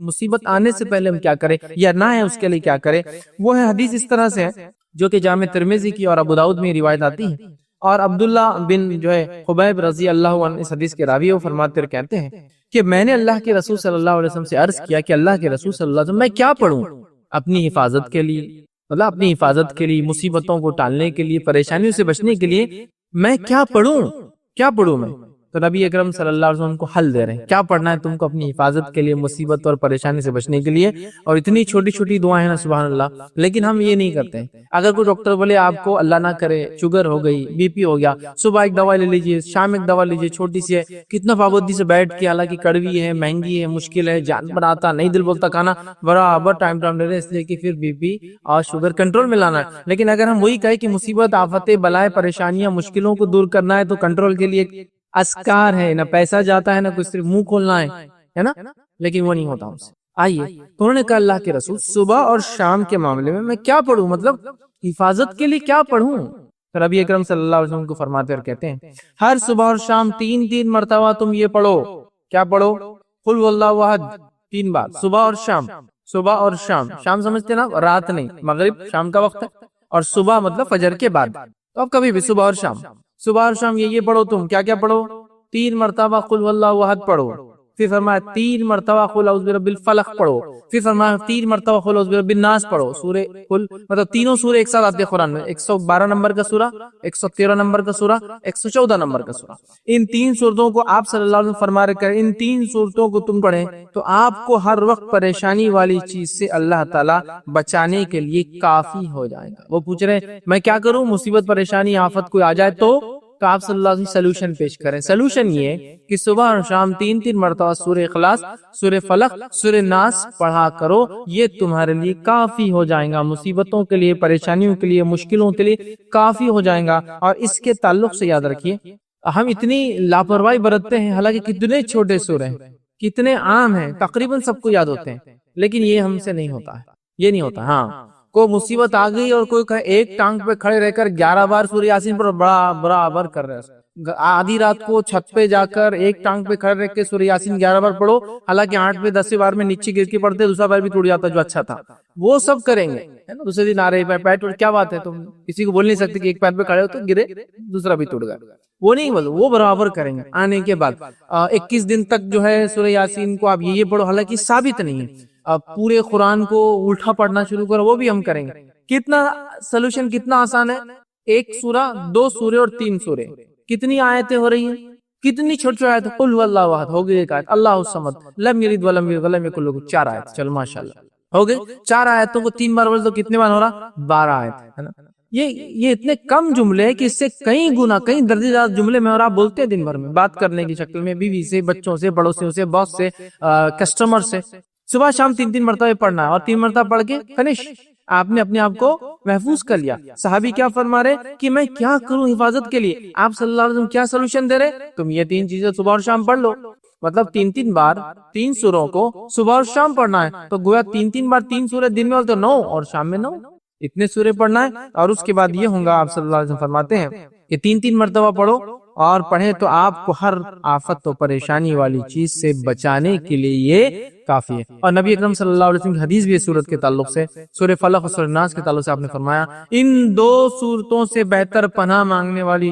مصیبت آنے سے پہلے ہم کیا کریں یا نہ ہے اس کے لیے کیا کریں، وہ ہے حدیث اس طرح سے ہے جو کہ جامع ترمذی کی اور ابو داؤد میں روایت آتی ہے، اور عبداللہ بن جو ہے خبیب رضی اللہ عنہ اس حدیث کے راوی، وہ فرماتے اور کہتے ہیں کہ میں نے اللہ کے رسول صلی اللہ علیہ وسلم سے عرض کیا کہ اللہ کے رسول صلی اللہ علیہ وسلم میں کیا پڑھوں اپنی حفاظت کے لیے، مطلب اپنی حفاظت کے لیے، مصیبتوں کو ٹالنے کے لیے، پریشانیوں سے بچنے کے لیے میں کیا پڑھوں میں؟ تو نبی اکرم صلی اللہ علیہ وسلم کو حل دے رہے ہیں، کیا پڑھنا ہے تم کو اپنی حفاظت کے لیے، مصیبت اور پریشانی سے بچنے کے لیے، اور اتنی چھوٹی چھوٹی دعائیں ہیں نا سبحان اللہ، لیکن ہم یہ نہیں کرتے ہیں۔ اگر کوئی ڈاکٹر بولے آپ کو اللہ نہ کرے شوگر ہو گئی، بی پی ہو گیا، صبح ایک دوا لے لیجئے، شام ایک دوا لیجئے، چھوٹی سی ہے، کتنا پابندی سے بیٹھ کے، حالانکہ کڑوی ہے، مہنگی ہے، مشکل ہے، جان بناتا نہیں، دل بولتا کھانا، برابر ٹائم لے رہے اس لیے کہ پھر بی پی اور شوگر کنٹرول میں لانا ہے۔ لیکن اگر ہم وہی کہیں کہ مصیبت، آفتیں، بلائیں، پریشانیاں، مشکلوں کو دور کرنا ہے تو کنٹرول کے لیے اسکار ہے، نہ پیسہ جاتا ہے، نہ کچھ، صرف منہ کھولنا ہے نا، لیکن وہ نہیں ہوتا ہم سے۔ آئیے تو انہوں نے کہا اللہ کے رسول صبح اور شام کے معاملے میں کیا پڑھوں، مطلب حفاظت کے لیے کیا پڑھوں؟ تو نبی اکرم صلی اللہ علیہ وسلم کو فرماتے اور کہتے ہیں ہر صبح اور شام 3 مرتبہ تم یہ پڑھو، کیا پڑھو؟ قل هو اللہ احد 3 بار، صبح اور شام، صبح اور شام، شام سمجھتے نا رات نہیں، مغرب شام کا وقت ہے، اور صبح مطلب فجر کے بعد، تو اب کبھی بھی صبح اور شام، صبح اور شام یہ پڑھو تم، کیا پڑھو؟ 3 مرتبہ قل واللہ احد پڑھو، پھر فرمایا 3 مرتبہ قل اعوذ برب الفلق پڑھو، پھر فرمایا 3 مرتبہ قل اعوذ برب الناس پڑھو۔ سورہ قل مطلب تینوں سورہ ایک ساتھ آتے ہیں قرآن میں، 112 نمبر کا سورہ، 113 نمبر کا سورہ، 114 نمبر کا سورہ۔ ان 3 سورتوں کو آپ صلی اللہ علیہ وسلم فرما رہے ہیں ان 3 سورتوں کو تم پڑھیں تو آپ کو ہر وقت پریشانی والی چیز سے اللہ تعالیٰ بچانے کے لیے کافی ہو جائے گا۔ وہ پوچھ رہے ہیں میں کیا کروں، مصیبت، پریشانی، آفت کوئی آ جائے تو آپ صلی اللہ علیہ وسلم سلوشن پیش کریں۔ سلوشن یہ کہ صبح اور شام 3 مرتبہ سورہ اخلاص، سورہ فلق، سورہ ناس پڑھا کرو، یہ تمہارے لیے کافی ہو جائے گا، مصیبتوں کے لیے، پریشانیوں کے لیے، مشکلوں کے لیے کافی ہو جائے گا۔ اور اس کے تعلق سے یاد رکھیے ہم اتنی لاپرواہی برتتے ہیں، حالانکہ کتنے چھوٹے سورے ہیں، کتنے عام ہیں، تقریباً سب کو یاد ہوتے ہیں، لیکن یہ ہم سے نہیں ہوتا ہے، یہ نہیں ہوتا۔ ہاں کوئی مصیبت آ گئی اور کوئی ایک ٹانگ پہ کھڑے رہ کر 11 بار سورہ یاسین پر برابر کر رہے ہیں، آدھی رات کو چھت پہ جا کر ایک ٹانگ پہ کھڑے رہ کے سورہ یاسین 11 بار پڑھو، حالانکہ 8 پہ 10 بار میں نیچے گر کے پڑھتے، دوسرا بار بھی ٹوٹ جاتا جو اچھا تھا، وہ سب کریں گے، دوسرے دن آ رہے پیر ٹوٹ، کیا بات ہے، تم کسی کو بول نہیں سکتے کہ ایک پیر پہ کھڑے ہو تو گرے دوسرا بھی ٹوٹ گیا، وہ نہیں بولو، وہ برابر کریں گے۔ آنے کے بعد 21 دن تک جو ہے سورہ یاسین کو آپ یہ پڑھو، حالانکہ ثابت نہیں ہے، پورے قرآن کو الٹا پڑھنا شروع کرو، وہ بھی ہم کریں گے۔ کتنا سلوشن، کتنا آسان ہے، 1 سورہ، 2 سورے اور 3 سورے، کتنی آیتیں ہو رہی ہیں، کتنی چھوٹی آیت، قل هو اللہ احد ہو گئی، ایک آیت اللہ الصمد لم یلد ولم یولد ولم یکن له 4 آیت، چلو ماشاءاللہ ہو گئی 4 آیتوں کو 3 بار بول تو کتنے بار ہو رہا، 12 آیت ہے نا۔ یہ اتنے کم جملے ہیں کہ اس سے کئی گنا، کئی درجے زیادہ جملے میں اور آپ بولتے ہیں دن بھر میں، بات کرنے کی شکل میں، بیوی سے، بچوں سے، پڑوسیوں سے، باس سے، کسٹمر سے، صبح شام 3 مرتبہ پڑھنا ہے، اور 3 مرتبہ پڑھ کے فنش، آپ نے اپنے آپ کو محفوظ کر لیا۔ صحابی کیا فرما رہے کہ میں کیا کروں حفاظت کے لیے، آپ صلی اللہ علیہ وسلم کیا سلوشن دے رہے، تم یہ 3 چیزیں صبح اور شام پڑھ لو، مطلب 3 بار 3 سوروں کو صبح اور شام پڑھنا ہے، تو گویا 3 بار 3 سورے دن میں تو 9 اور شام میں 9، اتنے سورے پڑھنا ہے۔ اور اس کے بعد یہ ہوگا، آپ صلی اللہ علیہ وسلم فرماتے ہیں کہ 3 مرتبہ پڑھو، اور پڑھیں تو آپ کو ہر آفت و پریشانی والی چیز سے بچانے کے لیے یہ کافی ہے۔ اور نبی اکرم صلی اللہ علیہ وسلم کی حدیث بھی اس صورت کے تعلق سے، سورہ فلق اور سورہ ناس کے تعلق سے آپ نے فرمایا ان 2 صورتوں سے بہتر پناہ مانگنے والی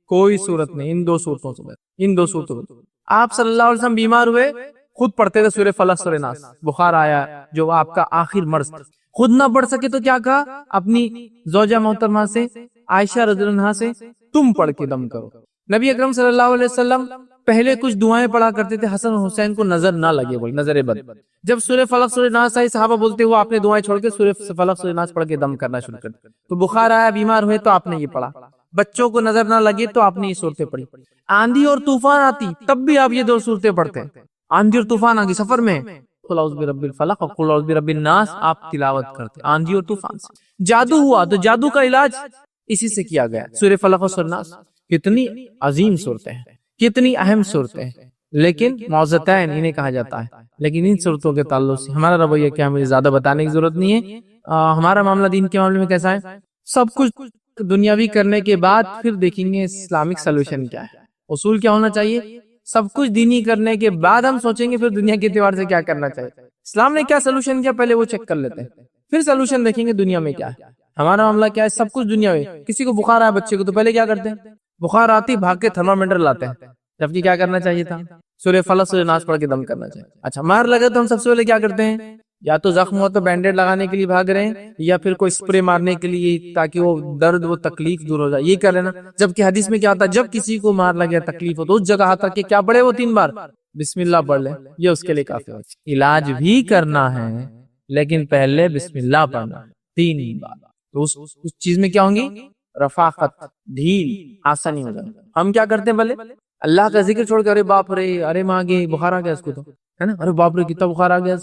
کوئی صورت نہیں، ان 2 صورتوں سے بہتر، ان 2 صورتوں سے۔ آپ صلی اللہ علیہ وسلم بیمار ہوئے، خود پڑھتے تھے سورہ فلق سورہ ناس، بخار آیا جو آپ کا آخر مرض تھا، خود نہ پڑھ سکے تو کیا کہا اپنی زوجہ محترمہ سے، عائشہ رضی اللہ عنہا سے، تم پڑھ کے دم کرو۔ نبی اکرم صلی اللہ علیہ وسلم پہلے کچھ دعائیں پڑھا کرتے تھے حسن اور حسین کو نظر نہ لگے، بول نظر بد، جب سورہ فلق سورہ ناس آئی صحابہ بولتے ہوا آپ نے دعائیں چھوڑ کے سورہ فلق سورہ ناس پڑھ کے دم کرنا شروع کر دیا، تو بخار آیا، بیمار ہوئے تو آپ نے یہ پڑھا، بچوں کو نظر نہ لگے تو آپ نے یہ صورتیں پڑھی، آندھی اور طوفان آتی تب بھی آپ یہ 2 صورتیں پڑھتے ہیں، آندھی اور طوفان آگی سفر میں، قل اعوذ برب الفلق اور قل اعوذ برب الناس آپ تلاوت کرتے آندھی اور طوفان سے۔ جادو ہوا تو جادو کا علاج اسی سے کیا گیا، سورہ فلق اور سورہ ناس، کتنی عظیم صورتیں ہیں، کتنی اہم صورتیں ہیں، لیکن معوذتین انہیں کہا جاتا ہے، لیکن ان صورتوں کے تعلق سے ہمارا رویہ کیا، مجھے زیادہ بتانے کی ضرورت نہیں ہے، ہمارا معاملہ دین کے معاملے میں کیسا ہے، سب کچھ دنیاوی کرنے کے بعد پھر دیکھیں گے اسلامک سلوشن کیا ہے، اصول کیا ہونا چاہیے، سب کچھ دینی کرنے کے بعد ہم سوچیں گے پھر دنیا کے اعتبار سے کیا کرنا چاہیے. اسلام نے کیا سلوشن کیا پہلے وہ چیک کر لیتے ہیں, پھر سلوشن دیکھیں گے دنیا میں کیا ہے. ہمارا معاملہ کیا ہے, سب کچھ دنیا میں. کسی کو بخار آیا بچے کو تو پہلے کیا کرتے ہیں, بخار آتی بھاگ کے تھرمامیٹر لاتے ہیں, جبکہ کیا کرنا چاہیے تھا, سورہ فلق سورہ ناس پڑھ کے دم کرنا چاہیے. اچھا مار لگے تو ہم سب سے پہلے کیا کرتے ہیں, یا تو زخم ہو تو بینڈیڈ لگانے کے لیے بھاگ رہے ہیں, یا پھر کوئی اسپرے مارنے کے لیے تاکہ وہ درد وہ تکلیف دور ہو جائے, یہ کر لینا. جبکہ حدیث میں کیا ہوتا ہے, جب کسی کو مار لگے تکلیف ہو تو اس جگہ آتا کہ کیا پڑھے وہ 3 بار بسم اللہ پڑھ لے, یہ اس کے لیے کافی ہوتا ہے. علاج بھی کرنا ہے لیکن پہلے بسم اللہ پڑھنا 3 بار, تو اس چیز میں کیا ہوں گی, رفاقت, ڈھیل, آسانی ہو جائے. ہم کیا کرتے ہیں, بھلے اللہ کا ذکر چھوڑ کے ارے باپ رے, ارے ماں کے بخار آ گیا اس کو تو ہے نا, ارے باپ رے کتنا بخار آ گیا.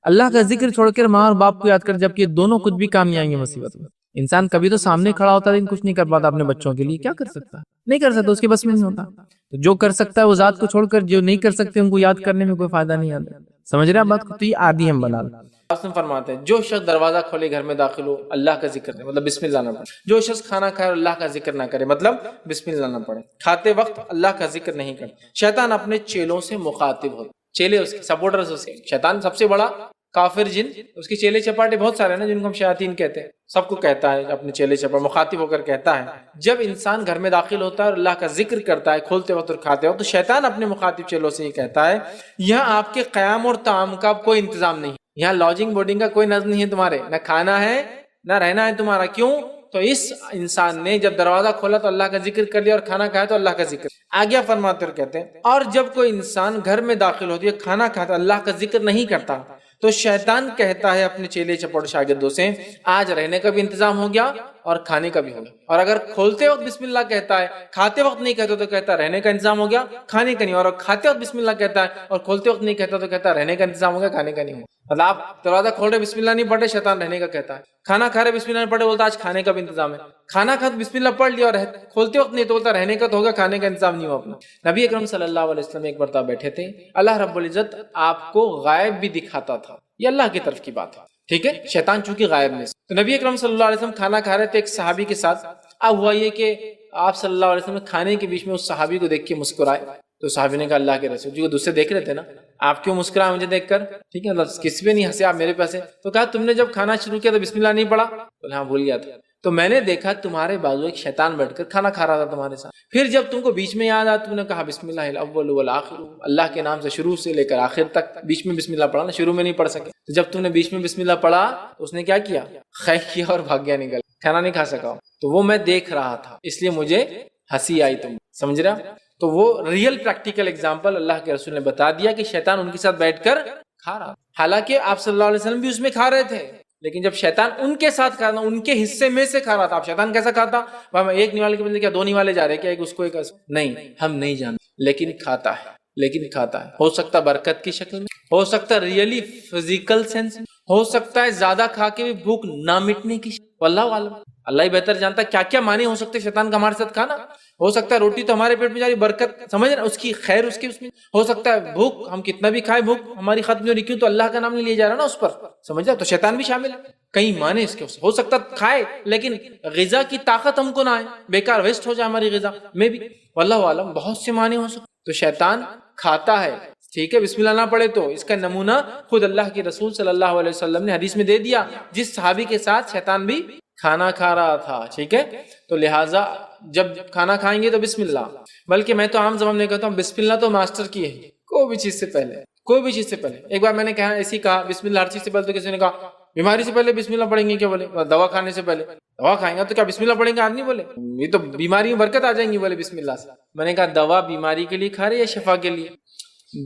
اللہ کا ذکر چھوڑ کر ماں اور باپ کو یاد کر, جبکہ دونوں کچھ بھی کام نہیں آئیں گے مصیبت میں. انسان کبھی تو سامنے کھڑا ہوتا ہے لیکن کچھ نہیں کر پاتا اپنے بچوں کے لیے. کیا کر سکتا ہے, نہیں کر سکتا, اس کے بس میں نہیں ہوتا. تو جو کر سکتا ہے وہ ذات کو چھوڑ کر جو نہیں کر سکتے ان کو یاد کرنے میں کوئی فائدہ نہیں آتا. سمجھ رہے ہیں بات کو, تو یہ عادی ہم بنا لیں. فرماتے ہیں جو شخص دروازہ کھولے گھر میں داخل ہو اللہ کا ذکر کرے مطلب بسم اللہ نہ پڑھے, جو شخص کھانا کھائے اللہ کا ذکر نہ کرے مطلب بسم اللہ نہ پڑھے, کھاتے وقت اللہ کا ذکر نہیں کرے. شیطان اپنے چیلوں سے مخاطب ہوتا, چیلے اس کے سپورٹرز, اس کے شیطان سب سے بڑا کافر جن, اس کے چیلے چپاٹے بہت سارے ہیں نا جن کو ہم شیاطین کہتے ہیں. سب کو کہتا ہے اپنے چیلے چپاٹے مخاطب ہو کر کہتا ہے. جب انسان گھر میں داخل ہوتا ہے اور اللہ کا ذکر کرتا ہے کھولتے وقت اور کھاتے وقت, تو شیطان اپنے مخاطب چیلوں سے یہ کہتا ہے یہاں آپ کے قیام اور طعام کا کوئی انتظام نہیں, یہاں لاجنگ بورڈنگ کا کوئی نظم نہیں ہے تمہارے, نہ کھانا ہے نہ رہنا ہے تمہارا. کیوں, تو اس انسان نے جب دروازہ کھولا تو اللہ کا ذکر کر لیا اور کھانا کھایا تو اللہ کا ذکر. آگے فرماتے اور کہتے ہیں اور جب کوئی انسان گھر میں داخل ہوتی ہے کھانا کھاتا اللہ کا ذکر نہیں کرتا تو شیطان کہتا ہے اپنے چیلے چپڑ شاگردوں سے آج رہنے کا بھی انتظام ہو گیا اور کھانے کا بھی ہو گیا. اور اگر کھولتے وقت بسم اللہ کہتا ہے کھاتے وقت نہیں کہتا تو کہتا رہنے کا انتظام ہو گیا کھانے کا نہیں, اور کھاتے وقت بسم اللہ کہتا ہے اور کھولتے وقت نہیں کہتا تو کہتا رہنے کا انتظام ہو گیا کھانے کا نہیں ہو. مطلب آپ دروازہ کھول رہے بسم اللہ نہیں پڑھے, شیطان رہنے کا کہتا ہے. کھانا کھا رہے بسم اللہ نہیں پڑھے, بولتا آج کھانے کا بھی انتظام ہے. کھانا کھا بسم اللہ پڑھ لیا اور کھولتے وقت نہیں تو بولتا رہنے کا تو ہوگا کھانے کا انتظام نہیں ہوا اپنا. نبی اکرم صلی اللہ علیہ وسلم ایک مرتبہ بیٹھے تھے, اللہ رب العزت آپ کو غائب بھی دکھاتا تھا, یہ اللہ کی طرف کی بات ہے, ٹھیک ہے, شیطان چونکہ غائب میں. تو نبی اکرم صلی اللہ علیہ وسلم کھانا کھا رہے تھے ایک صحابی کے ساتھ. اب ہوا یہ کہ آپ صلی اللہ علیہ وسلم کھانے کے بیچ میں اس صحابی کو دیکھ کے مسکرائے. تو صحابی نے کہا اللہ کے رسول جی, وہ دوسرے دیکھ رہے تھے نا, آپ کیوں مسکرائے مجھے دیکھ کر, ٹھیک ہے, کسی پہ نہیں ہنسے آپ میرے پاس. تو کہا تم نے جب کھانا شروع کیا تو بسم اللہ نہیں پڑھا, بولے ہاں بھول گیا تھا. تو میں نے دیکھا تمہارے بازو ایک شیطان بیٹھ کر کھانا کھا رہا تھا تمہارے ساتھ. پھر جب تم کو بیچ میں یاد آیا تم نے کہا بسم اللہ الاول والآخر, اللہ کے نام سے شروع سے لے کر آخر تک بیچ میں بسم اللہ پڑھا نا, شروع میں نہیں پڑھ سکے. تو جب تم نے بیچ میں بسم اللہ پڑھا تو اس نے کیا کیا, خیال کیا اور بھاگ گیا نکل, کھانا نہیں کھا سکا. تو وہ میں دیکھ رہا تھا اس لیے مجھے ہنسی آئی. تم سمجھ رہا. تو وہ ریئل پریکٹیکل ایگزامپل اللہ کے رسول نے بتا دیا کہ شیطان ان کے ساتھ بیٹھ کر کھا رہا, حالانکہ آپ صلی اللہ علیہ وسلم بھی اس میں کھا رہے تھے, لیکن جب شیطان ان کے ساتھ کھا رہا, ان کے حصے میں سے کھا رہا تھا. اب شیطان کیسا کھاتا, ایک نیوالے کے بدلے کیا 2 نیوالے جا رہے کیا, ایک اس کو ایک نہیں, ہم نہیں جانتے, لیکن کھاتا ہے, لیکن کھاتا ہے. ہو سکتا برکت کی شکل میں, ہو سکتا ہے ریئلی فزیکل سینس, ہو سکتا ہے زیادہ کھا کے بھی بھوک نہ مٹنے کی, واللہ عالم, اللہ ہی بہتر جانتا ہے کیا کیا معنی ہو سکتے شیطان کا ہمارے ساتھ کھانا. ہو سکتا ہے روٹی تو ہمارے پیٹ میں جا رہی, برکت سمجھ رہے اس کی خیر اس کے اس میں. ہو سکتا ہے بھوک ہم کتنا بھی کھائیں بھوک ہماری ختم نہیں ہو رہی, کیوں تو اللہ کا نام نہیں لیا جا رہا نا اس پر, سمجھ رہا. تو شیطان بھی شامل ہے, کئی معنی اس کے. ہو سکتا کھائے لیکن غذا کی طاقت ہم کو نہ آئے, بیکار ویسٹ ہو جائے ہماری غذا میں بھی, واللہ عالم, بہت سے معنی ہو سکتے. تو شیطان کھاتا ہے, ٹھیک ہے, بسم اللہ نہ پڑھے تو اس کا نمونہ خود اللہ کے رسول صلی اللہ علیہ وسلم نے حدیث میں دے دیا, جس صحابی کے ساتھ شیطان بھی کھانا کھا رہا تھا, ٹھیک ہے. تو لہٰذا جب کھانا کھائیں گے تو بسم اللہ, بلکہ میں تو عام زبان میں کہتا ہوں بسم اللہ تو ماسٹر کی ہے, کوئی بھی چیز سے پہلے, کوئی بھی چیز سے پہلے. ایک بار میں نے کہا ایسی کہا بسم اللہ ہر چیز سے پہلے, تو کسی نے کہا بیماری سے پہلے بسم اللہ پڑھیں گے کیا, بولے دوا کھانے سے پہلے, دوا کھائیں گے تو کیا بسم اللہ پڑھیں گے آدمی, بولے یہ تو بیماری میں برکت آ جائیں گی, بولے بسم اللہ سے. میں نے کہا دوا بیماری کے لیے کھا رہے یا شفا کے لیے,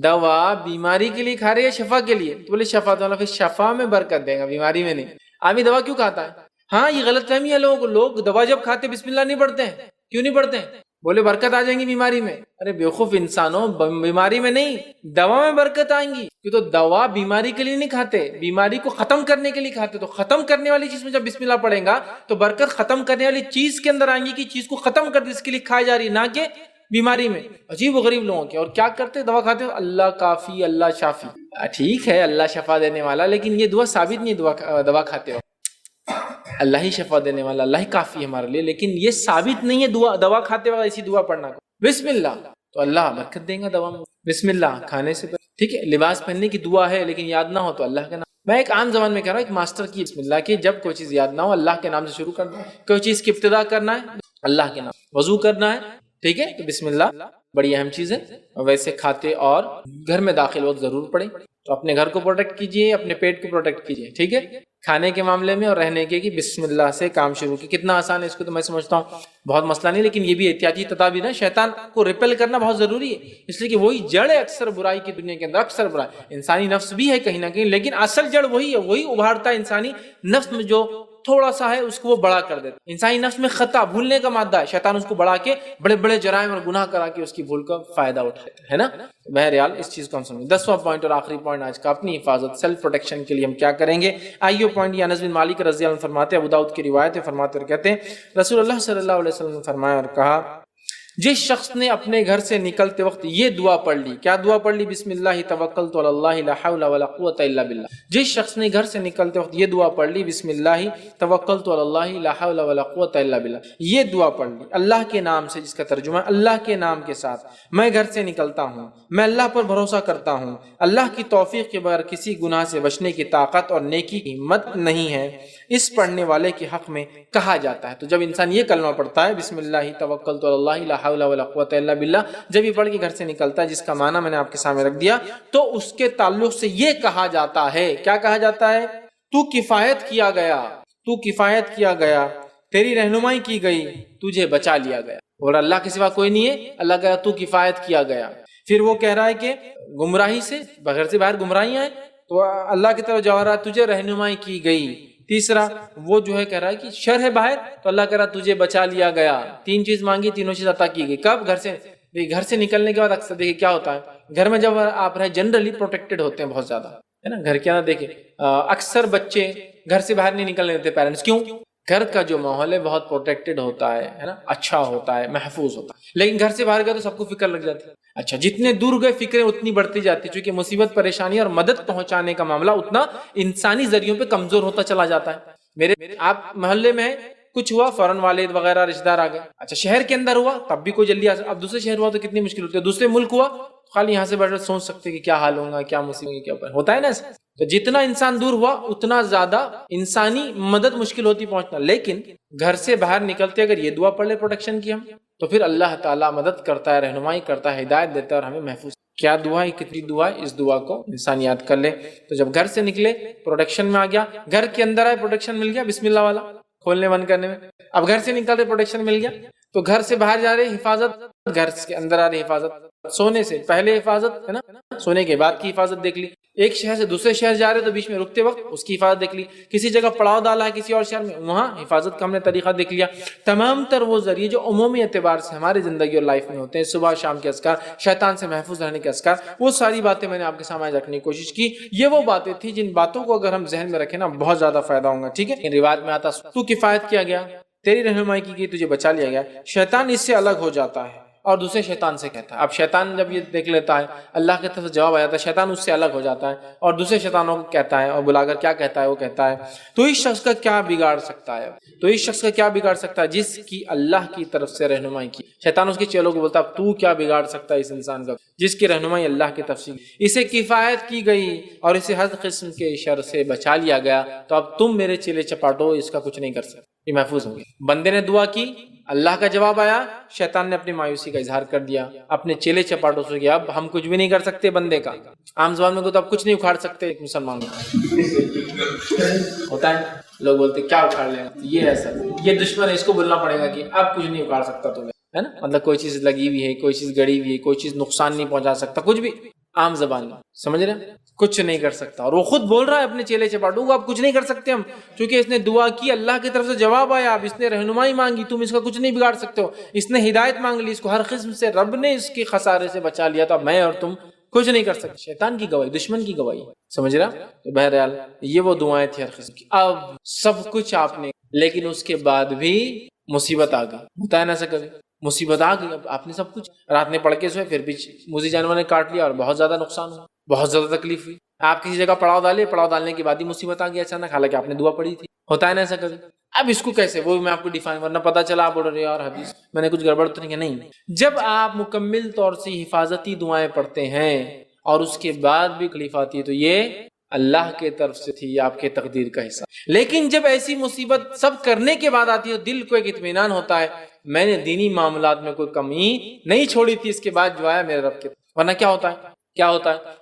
دوا بیماری کے لیے کھا رہے یا شفا کے لیے, تو بولے شفا, تو پھر شفا میں برکت دے گا بیماری میں نہیں. آدمی دوا کیوں کھاتا ہے, ہاں یہ غلط فہمی ہے لوگ دوا جب کھاتے بسم اللہ نہیں پڑھتے ہیں, کیوں نہیں پڑھتے ہیں, بولے برکت آ جائیں گی بیماری میں. ارے بیوقوف انسانوں, بیماری میں نہیں دوا میں برکت آئیں گی, کیوں تو دوا بیماری کے لیے نہیں کھاتے, بیماری کو ختم کرنے کے لیے کھاتے. تو ختم کرنے والی چیز میں جب بسم اللہ پڑھیں گا تو برکت ختم کرنے والی چیز کے اندر آئیں گی کہ چیز کو ختم کر دے, اس کے لیے کھائی جا رہی, نہ کہ بیماری میں. عجیب و غریب لوگوں کے, اور کیا کرتے دوا کھاتے, اللہ کافی اللہ شافی, ٹھیک ہے اللہ شفا دینے والا, لیکن یہ دعا ثابت نہیں ہے. دوا کھاتے ہو اللہ ہی شفا دینے والا, اللہ ہی کافی ہے ہمارے لیے, لیکن یہ ثابت نہیں ہے دوا کھاتے وقت ایسی دعا پڑھنا کو بسم اللہ, تو اللہ برکت دیں گا دوا میں. بسم اللہ کھانے سے پہلے، ٹھیک ہے، لباس پہننے کی دعا ہے لیکن یاد نہ ہو تو اللہ کے نام. میں ایک عام زبان میں کہہ رہا ہوں، ایک ماسٹر کی بسم اللہ کی، جب کوئی چیز یاد نہ ہو اللہ کے نام سے شروع کرنا ہے. کوئی چیز کی ابتدا کرنا ہے اللہ کے نام، وضو کرنا ہے، ٹھیک ہے، تو بسم اللہ بڑی اہم چیز ہے. اور ویسے کھاتے اور گھر میں داخل وقت ضرور پڑے، تو اپنے گھر کو پروٹیکٹ کیجئے، اپنے پیٹ کو پروٹیکٹ کیجئے، ٹھیک ہے. کھانے کے معاملے میں اور رہنے کے کہ بسم اللہ سے کام شروع کی. کتنا آسان ہے، اس کو تو میں سمجھتا ہوں بہت مسئلہ نہیں، لیکن یہ بھی احتیاطی تدابیر ہے. شیطان کو ریپل کرنا بہت ضروری ہے، اس لیے کہ وہی جڑ ہے اکثر برائی کی دنیا کے اندر. اکثر برائی انسانی نفس بھی ہے کہیں نہ کہیں، لیکن اصل جڑ وہی ہے، وہی ابھارتا ہے انسانی نفس میں جو تھوڑا سا ہے اس کو وہ بڑا کر دیتا. انسانی نفس میں خطا، بھولنے کا مادہ ہے، شیطان اس کو بڑھا کے بڑے بڑے جرائم اور گناہ کرا کے اس کی بھول کا فائدہ اٹھاتا ہے نا. بہرحال اس چیز کو ہم سمجھیں. 10واں پوائنٹ اور آخری پوائنٹ آج کا، اپنی حفاظت، سیلف پروٹیکشن کے لیے ہم کیا کریں گے. آئیو پوائنٹ یہ انس بن مالک رضی اللہ عنہ فرماتے ہیں، ابو داؤد کی روایت ہے، فرماتے اور کہتے ہیں رسول اللہ صلی اللہ علیہ وسلم نے فرمایا اور کہا، جس شخص نے اپنے گھر سے نکلتے وقت یہ دعا پڑھ لی. کیا دعا پڑھ لی؟ بسم اللہ توکلت علی اللہ لا حول ولا قوت الا باللہ. جس شخص نے گھر سے نکلتے وقت یہ دعا پڑھ لی، بسم اللہ توکلت علی اللہ لا حول ولا قوت الا باللہ، یہ دعا پڑھ لی اللہ کے نام سے، جس کا ترجمہ ہے اللہ کے نام کے ساتھ میں گھر سے نکلتا ہوں، میں اللہ پر بھروسہ کرتا ہوں، اللہ کی توفیق کے بغیر کسی گناہ سے بچنے کی طاقت اور نیکی کی ہمت نہیں ہے، اس پڑھنے والے کے حق میں کہا جاتا ہے. تو جب انسان یہ کلمہ پڑھتا ہے بسم اللہ توکلت علی اللہ لا حول ولا قوت الا باللہ، جب یہ پڑھ کے گھر سے نکلتا ہے، جس کا معنی میں نے آپ کے سامنے رکھ دیا، تو اس کے تعلق سے یہ کہا جاتا ہے، کیا کہا جاتا ہے؟ تو کفایت کیا گیا، تو کفایت کیا گیا، تیری رہنمائی کی گئی، تجھے بچا لیا گیا. اور اللہ کے سوا کوئی نہیں ہے، اللہ کہا تو کفایت کیا گیا. پھر وہ کہہ رہا ہے کہ گمراہی سے، گھر سے باہر گمراہیاں ہیں تو اللہ کی طرف جا رہا ہے، تجھے رہنمائی کی گئی. تیسرا وہ جو ہے کہہ رہا ہے کہ شر ہے باہر، تو اللہ کہہ رہا تجھے بچا لیا گیا. تین چیز مانگی، تینوں چیز عطا کی گئی. کب؟ گھر سے نکلنے کے بعد. اکثر دیکھیں کیا ہوتا ہے گھر میں جب آپ رہے، جنرلی پروٹیکٹڈ ہوتے ہیں بہت زیادہ، ہے نا. گھر کے اندر دیکھیں اکثر بچے گھر سے باہر نہیں نکلنے دیتے پیرنٹس. کیوں؟ گھر کا جو ماحول ہے بہت پروٹیکٹڈ ہوتا ہے نا، اچھا ہوتا ہے، محفوظ ہوتا ہے. لیکن گھر سے باہر گئے تو سب کو فکر لگ جاتی ہے. اچھا، جتنے دور گئے فکریں اتنی بڑھتی جاتی، چونکہ مصیبت، پریشانی اور مدد پہنچانے کا معاملہ اتنا انسانی ذریعوں پہ کمزور ہوتا چلا جاتا ہے. میرے آپ محلے میں کچھ ہوا، فوراً والد وغیرہ رشتہ دار آ گئے. اچھا، شہر کے اندر ہوا تب بھی کوئی جلدی اب دوسرے شہر ہوا تو کتنی مشکل ہوتی ہے. دوسرے ملک ہوا خالی یہاں سے بیٹھ کر سوچ سکتے کہ کیا حال ہوگا، کیا مصیبت، کیا ہوتا ہے نا. تو جتنا انسان دور ہوا اتنا زیادہ انسانی مدد مشکل ہوتی پہنچنا. لیکن گھر سے باہر نکلتے اگر یہ دعا پڑھ لے پروٹیکشن کی ہم، تو پھر اللہ تعالیٰ مدد کرتا ہے، رہنمائی کرتا ہے، ہدایت دیتا ہے اور ہمیں محفوظ. کیا دعا ہے، کتنی دعا ہے، اس دعا کو انسان یاد کر لے. تو جب گھر سے نکلے پروٹیکشن میں آ گیا، گھر کے اندر آئے پروٹیکشن مل گیا بسم اللہ والا کھولنے بند کرنے میں. اب گھر سے نکل رہے پروٹیکشن مل گیا، تو گھر سے باہر جا رہے حفاظت، گھر کے اندر آ رہے حفاظت. سونے سے پہلے حفاظت ہے نا، سونے کے بعد کی حفاظت دیکھ لی. ایک شہر سے دوسرے شہر جا رہے تو بیچ میں رکتے وقت اس کی حفاظت دیکھ لی. کسی جگہ پڑاؤ ڈالا ہے کسی اور شہر میں، وہاں حفاظت کا ہم نے طریقہ دیکھ لیا. تمام تر وہ ذریعے جو عمومی اعتبار سے ہماری زندگی اور لائف میں ہوتے ہیں، صبح شام کے اذکار، شیطان سے محفوظ رہنے کے اذکار، وہ ساری باتیں میں نے آپ کے سامنے رکھنے کی کوشش کی. یہ وہ باتیں تھیں جن باتوں کو اگر ہم ذہن میں رکھیں نا بہت زیادہ فائدہ ہوگا. ٹھیک ہے، روایت میں آتا تو کفایت کیا گیا، تیری رہنمائی کی گئی، تجھے بچا لیا گیا. شیطان اس سے الگ ہو جاتا ہے اور دوسرے شیطان سے کہتا ہے. اب شیطان جب یہ دیکھ لیتا ہے اللہ کی طرف سے جواب آ جاتا ہے، شیطان اس سے الگ ہو جاتا ہے اور دوسرے شیطانوں کو کہتا ہے اور بلا کر کیا کہتا ہے، وہ کہتا ہے تو اس شخص کا کیا بگاڑ سکتا ہے، تو اس شخص کا کیا بگاڑ سکتا ہے جس کی اللہ کی طرف سے رہنمائی کی. شیطان اس کے چیلوں کو بولتا ہے تو کیا بگاڑ سکتا ہے اس انسان کا جس کی رہنمائی اللہ کی طرف سے، اسے کفایت کی گئی اور اسے ہر قسم کے شر سے بچا لیا گیا. تو اب تم میرے چیلے چپاٹو اس کا کچھ نہیں کر سکتے، یہ محفوظ ہوں گے. بندے نے دعا کی، اللہ کا جواب آیا، شیطان نے اپنی مایوسی کا اظہار کر دیا، اپنے چیلے چپاٹوں سے کیا اب ہم کچھ بھی نہیں کر سکتے بندے کا. عام زبان میں کو تو اب کچھ نہیں اکھاڑ سکتے ایک مسلمان ہوتا ہے. لوگ بولتے کیا اکھاڑ لیں گا، یہ ہے سر، یہ دشمن ہے، اس کو بولنا پڑے گا کہ اب کچھ نہیں اکھاڑ سکتا تمہیں، ہے نا. مطلب کوئی چیز لگی ہوئی ہے، کوئی چیز گڑی ہوئی ہے، کوئی چیز نقصان نہیں پہنچا سکتا، کچھ بھی عام زبان میں سمجھ رہے ہیں، کچھ نہیں کر سکتا. اور وہ خود بول رہا ہے اپنے چیلے چپاٹوں کو اب کچھ نہیں کر سکتے ہم، کیونکہ اس نے دعا کی، اللہ کی طرف سے جواب آیا، اب اس نے رہنمائی مانگی، تم اس کا کچھ نہیں بگاڑ سکتے ہو. اس نے ہدایت مانگ لی، اس کو ہر قسم سے رب نے اس کے خسارے سے بچا لیا، تو اب میں اور تم کچھ نہیں کر سکتے. شیطان کی گواہی، دشمن کی گواہی، سمجھ رہا. تو بہرحال یہ وہ دعائیں تھیں ہر قسم کی. اب سب کچھ آپ نے، لیکن اس کے بعد بھی مصیبت آ گئی. ہوتا ہے نا ایسا کبھی، مصیبت آ گئی، اب آپ نے سب کچھ رات میں پڑھ کے سوئے، پھر بھی موذی جانور نے کاٹ لیا اور بہت زیادہ نقصان ہوا، بہت زیادہ تکلیف ہوئی. آپ کسی جگہ پڑاؤ ڈالے، پڑاؤ ڈالنے کے بعد ہی مصیبت آ گئی اچانک، حالانکہ آپ نے دعا پڑھی تھی. ہوتا ہے نا ایسا کبھی. اب اس کو کیسے، وہ میں آپ کو ڈیفائن، ورنہ پتا چلا آپ بول رہے یار حدیث میں نے کچھ گڑبڑ تو نہیں کیا. نہیں، جب آپ مکمل طور سے حفاظتی دعائیں پڑھتے ہیں اور اس کے بعد بھی تکلیف آتی ہے تو یہ اللہ کے طرف سے تھی، آپ کے تقدیر کا حصہ. لیکن جب ایسی مصیبت سب کرنے کے بعد آتی ہے دل کو ایک اطمینان ہوتا ہے میں نے دینی معاملات میں کوئی کمی نہیں چھوڑی تھی، اس کے بعد جو آیا میرے رب کے. ورنہ کیا ہوتا ہے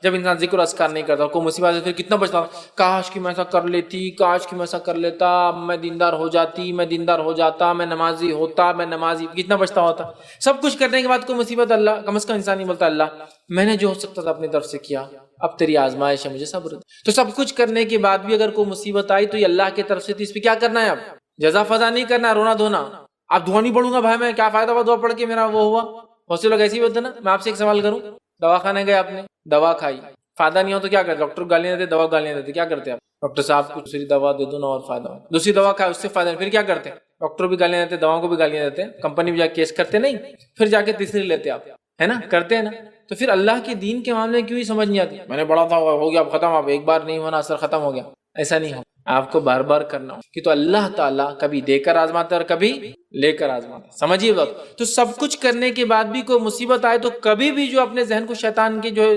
جب انسان ذکر و اذکار نہیں کرتا، کوئی مصیبت ہے پھر کتنا بچتا، کاش کہ میں ایسا کر لیتی، کاش کہ میں ایسا کر لیتا، میں دیندار ہو جاتی، میں دیندار ہو جاتا، میں نمازی ہوتا، میں نمازی، کتنا بچتا ہوتا. سب کچھ کرنے کے بعد کوئی مصیبت، اللہ کم از کم انسان نہیں بولتا اللہ میں نے جو ہو سکتا تھا اپنی طرف سے کیا، اب تیری آزمائش ہے مجھے صبر. تو سب کچھ کرنے کے بعد بھی اگر کوئی مصیبت آئی تو یہ اللہ کی طرف سے تھی، اس پہ کیا کرنا ہے، اب جزا فضا نہیں کرنا، رونا دھونا. آپ دعا نہیں پڑھوں گا بھائی میں کیا فائدہ ہوا دعا پڑھ کے میرا وہ ہوا. بہت سے لوگ ایسے ہی ہوتے نا. میں آپ سے ایک سوال کروں، دوا کھانے گئے، آپ نے دوا کھائی، فائدہ نہیں ہو تو کیا کرتے، ڈاکٹر گالیاں دیتے، دوا گالیاں دیتے، کیا کرتے آپ، ڈاکٹر صاحب کو دوسری دوا دے دو نا اور فائدہ ہو. دوسری دوا کھائے اس سے فائدہ نہیں، پھر کیا کرتے، ڈاکٹر بھی گالیاں دیتے، دواؤں کو بھی گالیاں دیتے، کمپنی بھی جا کے کیس کرتے نہیں، پھر جا کے تیسری لیتے آپ، ہے نا، کرتے ہیں نا. تو پھر اللہ کے دین کے معاملے میں کیوں ہی سمجھ نہیں آتی، میں نے پڑھا تھا ہو گیا اب ختم، اب ایک بار نہیں ہونا اثر ختم ہو گیا. ایسا نہیں ہو، آپ کو بار بار کرنا ہو کہ تو اللہ تعالیٰ کبھی دے کر آزماتا ہے اور کبھی لے کر آزماتا ہے. سمجھیے بات. تو سب کچھ کرنے کے بعد بھی کوئی مصیبت آئے تو کبھی بھی جو اپنے ذہن کو شیطان کے جو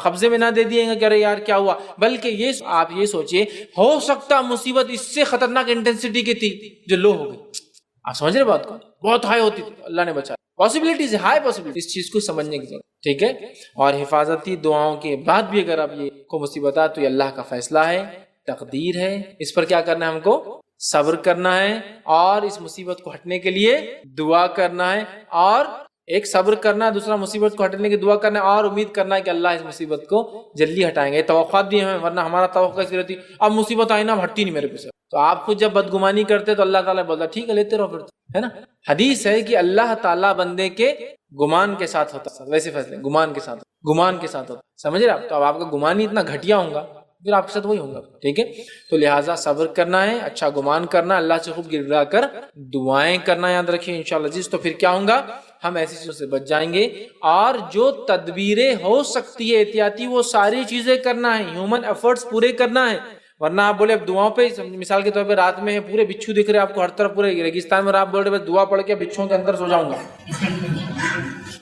قبضے میں نہ دے دیے گا کہ ارے یار کیا ہوا، بلکہ یہ آپ یہ سوچئے ہو سکتا مصیبت اس سے خطرناک انٹینسٹی کی تھی جو لو ہو گئی. آپ سمجھ رہے بات کو، بہت ہائی ہوتی تھی، اللہ نے بچایا. پاسبلٹیز ہے، ہائی پاسبلٹی، اس چیز کو سمجھنے کی ضرورت. ٹھیک ہے. اور حفاظتی دعاؤں کے بعد بھی اگر اب یہ کو مصیبت آئے تو یہ اللہ کا فیصلہ ہے، تقدیر ہے. اس پر کیا کرنا ہے، ہم کو صبر کرنا ہے اور اس مصیبت کو ہٹنے کے لیے دعا کرنا ہے. اور ایک صبر کرنا ہے، دوسرا مصیبت کو ہٹنے کی دعا کرنا ہے اور امید کرنا ہے کہ اللہ اس مصیبت کو جلدی ہٹائیں گے. توقعات بھی ہیں، ورنہ ہمارا توقع اس رہتی اب مصیبت آئی نا اب ہٹتی نہیں میرے پیچھے. تو آپ خود جب بدگمانی کرتے تو اللہ تعالیٰ بولتا ٹھیک ہے لیتے رہو پھر، ہے نا. حدیث ہے کہ اللہ تعالیٰ بندے کے گمان کے ساتھ ہوتا ہے، ویسے فیصلے گمان کے ساتھ ہوتا. سمجھ رہے آپ. تو اب آپ کا گمان ہی اتنا گھٹیا ہوگا پھر آپ کے ساتھ وہی ہوگا. ٹھیک ہے. تو لہٰذا صبر کرنا ہے، اچھا گمان کرنا، اللہ سے خوب گڑ گڑا کر دعائیں کرنا، یاد رکھیں انشاءاللہ عزیز. تو پھر کیا ہوگا، ہم ایسی چیزوں سے بچ جائیں گے. اور جو تدبیریں ہو سکتی ہے احتیاطی وہ ساری چیزیں کرنا ہے، ہیومن ایفرٹس پورے کرنا ہے. ورنہ آپ بولے اب دعاؤں پہ، مثال کے طور پہ رات میں ہے پورے بچھو دکھ رہے آپ کو ہر طرف پورے ریگستان میں، آپ بول رہے بس دعا پڑھ کے بچھوں کے اندر سو جاؤں گا.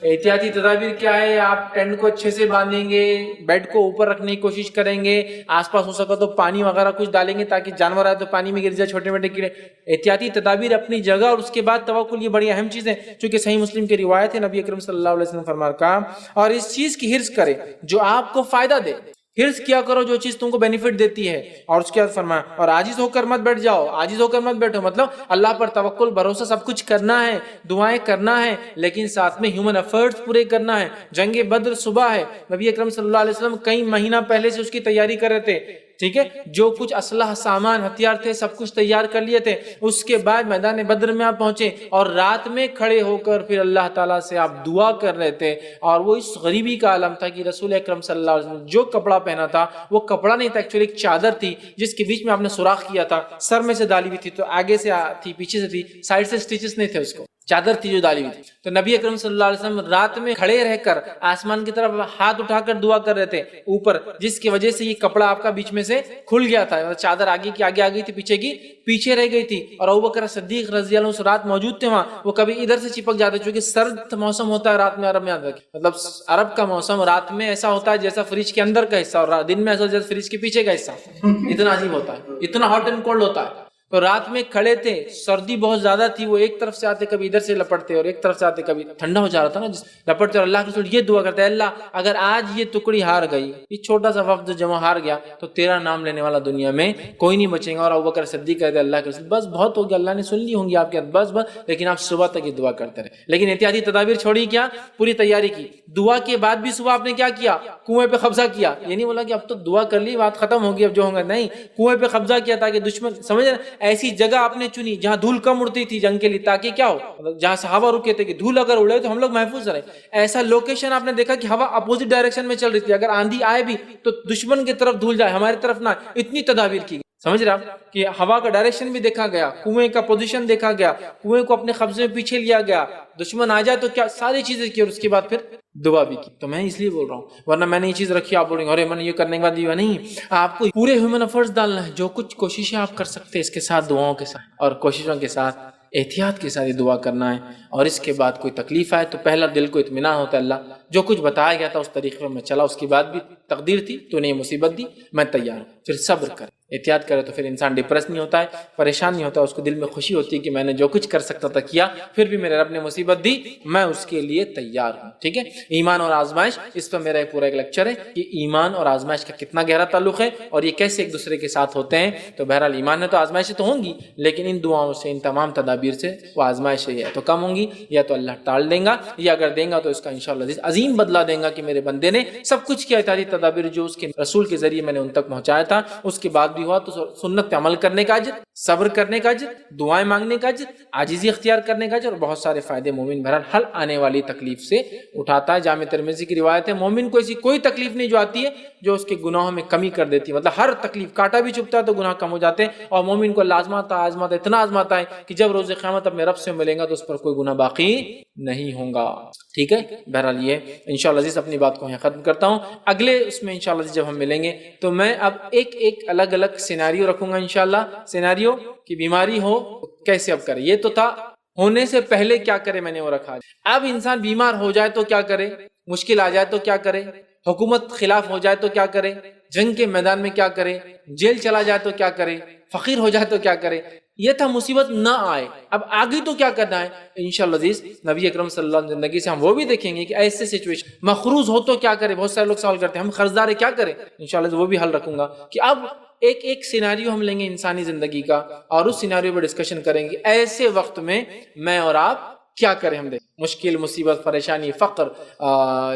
احتیاطی تدابیر کیا ہے، آپ ٹینٹ کو اچھے سے باندھیں گے، بیڈ کو اوپر رکھنے کی کوشش کریں گے، آس پاس ہو سکا تو پانی وغیرہ کچھ ڈالیں گے تاکہ جانور آئے تو پانی میں گر جائے، چھوٹے موٹے کیڑے. احتیاطی تدابیر اپنی جگہ. اور اس کے بعد توکل، یہ بڑی اہم چیز ہے چونکہ صحیح مسلم کی روایت ہے، نبی اکرم صلی اللہ علیہ وسلم فرمایا کہا اور اس چیز کی حرص کرے جو آپ کو فائدہ دے. حرص کیا کرو جو چیز تم کو بینیفٹ دیتی ہے. اور اس کے بعد فرمایا اور عاجز ہو کر مت بیٹھ جاؤ، عاجز ہو کر مت بیٹھو، مطلب اللہ پر توکل، بھروسہ، سب کچھ کرنا ہے، دعائیں کرنا ہے، لیکن ساتھ میں ہیومن ایفرٹس پورے کرنا ہے. جنگ بدر صبح ہے، نبی اکرم صلی اللہ علیہ وسلم کئی مہینہ پہلے سے اس کی تیاری کر رہے تھے. ٹھیک ہے. جو کچھ اسلحہ سامان ہتھیار تھے سب کچھ تیار کر لیے تھے. اس کے بعد میدان بدر میں آپ پہنچے اور رات میں کھڑے ہو کر پھر اللہ تعالیٰ سے آپ دعا کر رہے تھے. اور وہ اس غریبی کا عالم تھا کہ رسول اکرم صلی اللہ علیہ وسلم جو کپڑا پہنا تھا وہ کپڑا نہیں تھا، ایکچولی ایک چادر تھی جس کے بیچ میں آپ نے سوراخ کیا تھا، سر میں سے ڈالی ہوئی تھی، تو آگے سے تھی پیچھے سے تھی، سائڈ سے سٹیچز نہیں تھے، اس کو چادر تھی جو ڈالی ہوئی تھی. تو نبی اکرم صلی اللہ علیہ وسلم رات میں کھڑے رہ کر آسمان کی طرف ہاتھ اٹھا کر دعا کر رہے تھے اوپر، جس کی وجہ سے یہ کپڑا آپ کا بیچ میں سے کھل گیا تھا. چادر آگے کی آگے آ گئی تھی، پیچھے کی پیچھے رہ گئی تھی. اور ابوبکر صدیق رضی اللہ عنہ اس رات موجود تھے وہاں. وہ کبھی ادھر سے چپک جاتے چونکہ سرد موسم ہوتا ہے رات میں عرب میں، مطلب عرب کا موسم رات میں ایسا ہوتا ہے جیسا فریج کے اندر کا حصہ اور دن میں ایسا جیسا فریج کے پیچھے کا حصہ. اتنا عجیب ہوتا ہے، اتنا ہاٹ اینڈ کولڈ ہوتا ہے. تو رات میں کھڑے تھے، سردی بہت زیادہ تھی، وہ ایک طرف سے آتے کبھی ادھر سے لپٹتے اور ایک طرف سے آتے کبھی ٹھنڈا ہو جا رہا تھا نا جس لپٹتے. اور اللہ کے رسول یہ دعا کرتے ہیں اللہ اگر آج یہ ٹکڑی ہار گئی، یہ چھوٹا سا وقت جمع ہار گیا تو تیرا نام لینے والا دنیا میں کوئی نہیں بچے گا. اور ابوبکر صدیق کہتے ہیں اللہ کے رسول بس بہت ہو گیا، اللہ نے سن لی ہوں گی آپ کے بس بس، لیکن آپ صبح تک یہ دعا کرتے رہے. لیکن احتیاطی تدابیر چھوڑی، کیا پوری تیاری کی. دعا کے بعد بھی صبح آپ نے کیا کیا، کنویں پہ قبضہ کیا. یہ نہیں بولا کہ اب تو دعا کر لی بات ختم ہوگی اب جو ہوگا، نہیں، کنویں پہ قبضہ کیا تاکہ دشمن سمجھ ایسی جگہ آپ نے چنی جہاں دھول کم اڑتی تھی جنگ کے لیے، تاکہ کیا ہو، جہاں صحابہ رکے تھے کہ دھول اگر اڑے تو ہم لوگ محفوظ رہے. ایسا لوکیشن آپ نے دیکھا کہ ہوا اپوزٹ ڈائریکشن میں چل رہی تھی، اگر آندھی آئے بھی تو دشمن کی طرف دھول جائے، ہماری طرف نہ. اتنی تدابیر کی. سمجھ رہا آپ کہ ہوا کا ڈائریکشن بھی دیکھا گیا، کنویں کا پوزیشن دیکھا گیا، کنویں کو اپنے قبضے میں پیچھے لیا گیا، دشمن آ جائے تو کیا ساری چیزیں کی، اور اس کے بعد پھر دعا بھی کی. تو میں اس لیے بول رہا ہوں، ورنہ میں نے یہ چیز رکھی آپ بولیں گے ارے میں نے یہ کرنے کے بعد یہ نہیں. آپ کو پورے ہیومن افرٹس ڈالنا ہے، جو کچھ کوششیں آپ کر سکتے ہیں اس کے ساتھ، دعاؤں کے ساتھ اور کوششوں کے ساتھ احتیاط کے ساتھ دعا کرنا ہے. اور اس کے بعد کوئی تکلیف آئے تو پہلا دل کو اطمینان ہوتا ہے، اللہ جو کچھ بتایا گیا تھا اس طریقے پر میں چلا، اس کے بعد بھی تقدیر تھی تو نے یہ مصیبت دی، میں تیار ہوں. پھر صبر کر، احتیاط کرے تو پھر انسان ڈپریس نہیں ہوتا ہے، پریشان نہیں ہوتا، اس کو دل میں خوشی ہوتی ہے کہ میں نے جو کچھ کر سکتا تھا کیا، پھر بھی میرے رب نے مصیبت دی، میں اس کے لیے تیار ہوں. ٹھیک ہے، ایمان اور آزمائش، اس پر میرا پورا ایک لیکچر ہے کہ ایمان اور آزمائش کا کتنا گہرا تعلق ہے اور یہ کیسے ایک دوسرے کے ساتھ ہوتے ہیں. تو بہرحال ایمان ہے تو آزمائشیں تو ہوں گی، لیکن ان دعاؤں سے، ان تمام تدابیر سے وہ آزمائشیں یا تو کم ہوں گی یا تو اللہ ٹال دیں گا، یا اگر دیں گا تو اس کا انشاءاللہ عظیم بدلہ دیں گا کہ میرے بندے نے سب کچھ کیا، احتیاطی تدابیر جو اس کے رسول کے ذریعے میں نے ان تک پہنچایا تھا، اس کے بعد بھی ہوا تو سنت پہ عمل کرنے کا اجر، صبر کرنے کا اجر، دعائیں مانگنے کا اجر، عاجزی اختیار کرنے کا اجر، اور بہت سارے فائدے مومن بہرحال ہر آنے والی تکلیف سے اٹھاتا ہے. جامع ترمذی کی روایت ہے، مومن کو ایسی کوئی تکلیف نہیں جو آتی ہے جو اس کے گناہوں میں کمی کر دیتی ہے. مطلب ہر تکلیف، کانٹا بھی چبھتا ہے تو گناہ کم ہو جاتے ہیں، اور مومن کو آزماتا اتنا آزماتا ہے کہ جب روز قیامت اپنے رب سے ملیں گا تو اس پر کوئی گناہ باقی نہیں ہوگا. ٹھیک ہے، بہرحال یہ انشاءاللہ عزیز اپنی بات کو یہاں ختم کرتا ہوں. اگلے اس میں انشاءاللہ عزیز جب ہم ملیں گے تو میں اب ایک الگ الگ سیناریو رکھوں گا انشاءاللہ. سیناریو کی بیماری ہو کیسے اب کرے، یہ تو تھا ہونے سے پہلے کیا کرے، میں نے وہ رکھا. اب انسان بیمار ہو جائے تو کیا کرے، مشکل آ جائے تو کیا کرے، حکومت خلاف ہو جائے تو کیا کرے، جنگ کے میدان میں کیا کرے، جیل چلا جائے تو کیا کرے، فقیر ہو جائے تو کیا کرے. یہ تھا مصیبت نہ آئے. اب آگے تو کیا کرنا ہے انشاءاللہ عزیز، نبی اکرم صلی اللہ علیہ وسلم زندگی سے ہم وہ بھی دیکھیں گے کہ ایسے سچویشن مخروض ہو تو کیا کرے. بہت سارے لوگ سوال کرتے ہیں ہم قرض دار ہیں کیا کریں، انشاءاللہ وہ بھی حل رکھوں گا کہ اب ایک سیناریو ہم لیں گے انسانی زندگی کا اور اس سیناریو پر ڈسکشن کریں گے ایسے وقت میں میں اور آپ کیا کریں. ہم دیکھ مشکل، مصیبت، پریشانی، فقر،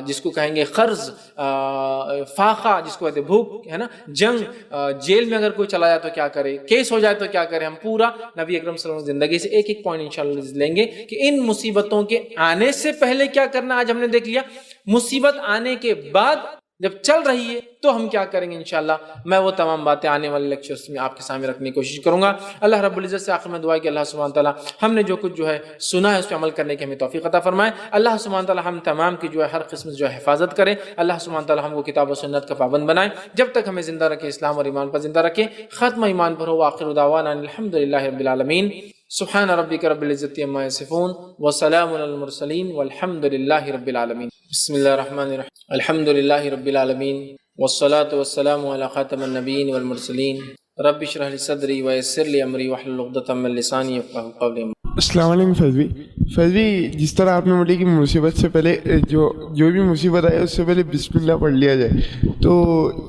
جس کو کہیں گے قرض، فاقہ جس کو کہتے ہیں بھوک ہے نا، جنگ، جیل میں اگر کوئی چلا جائے تو کیا کرے، کیس ہو جائے تو کیا کرے. ہم پورا نبی اکرم صلی اللہ علیہ وسلم زندگی سے ایک پوائنٹ انشاءاللہ لیں گے کہ ان مصیبتوں کے آنے سے پہلے کیا کرنا. آج ہم نے دیکھ لیا مصیبت آنے کے بعد جب چل رہی ہے تو ہم کیا کریں گے. انشاءاللہ میں وہ تمام باتیں آنے والے لیکچرز میں آپ کے سامنے رکھنے کی کوشش کروں گا. اللہ رب العزت سے آخر میں دعا ہے کہ اللہ سبحانہ تعالیٰ ہم نے جو کچھ جو ہے سنا ہے اس پہ عمل کرنے کی ہمیں توفیق عطا فرمائے. اللہ سبحانہ تعالیٰ ہم تمام کی جو ہے ہر قسم جو ہے حفاظت کرے. اللہ سبحانہ تعالیٰ ہم کو کتاب و سنت کا پابند بنائے، جب تک ہمیں زندہ رکھے اسلام اور ایمان پر زندہ رکھے. ختم ایمان پر ہو. وآخر دعوانا الحمدللہ رب العالمین. سبحان ربک رب العزت عما یصفون وسلام علی المرسلین والحمد للہ رب العالمین. بسم اللہ الرحمن الرحیم. الحمد للہ رب العالمین والصلاة والسلام علی خاتم النبیین والمرسلین. رب اشرح لی صدری ویسر لی امری واحلل عقدۃ من لسانی یفقہوا قولی. السلام علیکم فیض، جس طرح آپ نے بولی کہ مصیبت سے پہلے جو بھی مصیبت آئے اس سے پہلے بسم اللہ پڑھ لیا جائے، تو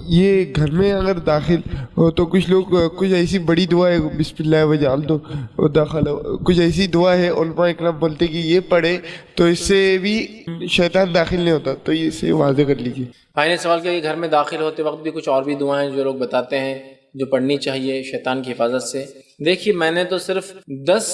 یہ گھر میں اگر داخل ہو تو کچھ لوگ کچھ ایسی بڑی دعا ہے بسم اللہ وجعل تو داخل ہو، کچھ ایسی دعا ہے علماء اکرام بولتے کہ یہ پڑھے تو اس سے بھی شیطان داخل نہیں ہوتا، تو یہ اسے واضح کر لیجیے. بھائی نے سوال کیا کہ گھر میں داخل ہوتے وقت بھی کچھ اور بھی دعائیں جو لوگ بتاتے ہیں جو پڑھنی چاہیے شیطان کی حفاظت سے. دیکھیے میں نے تو صرف 10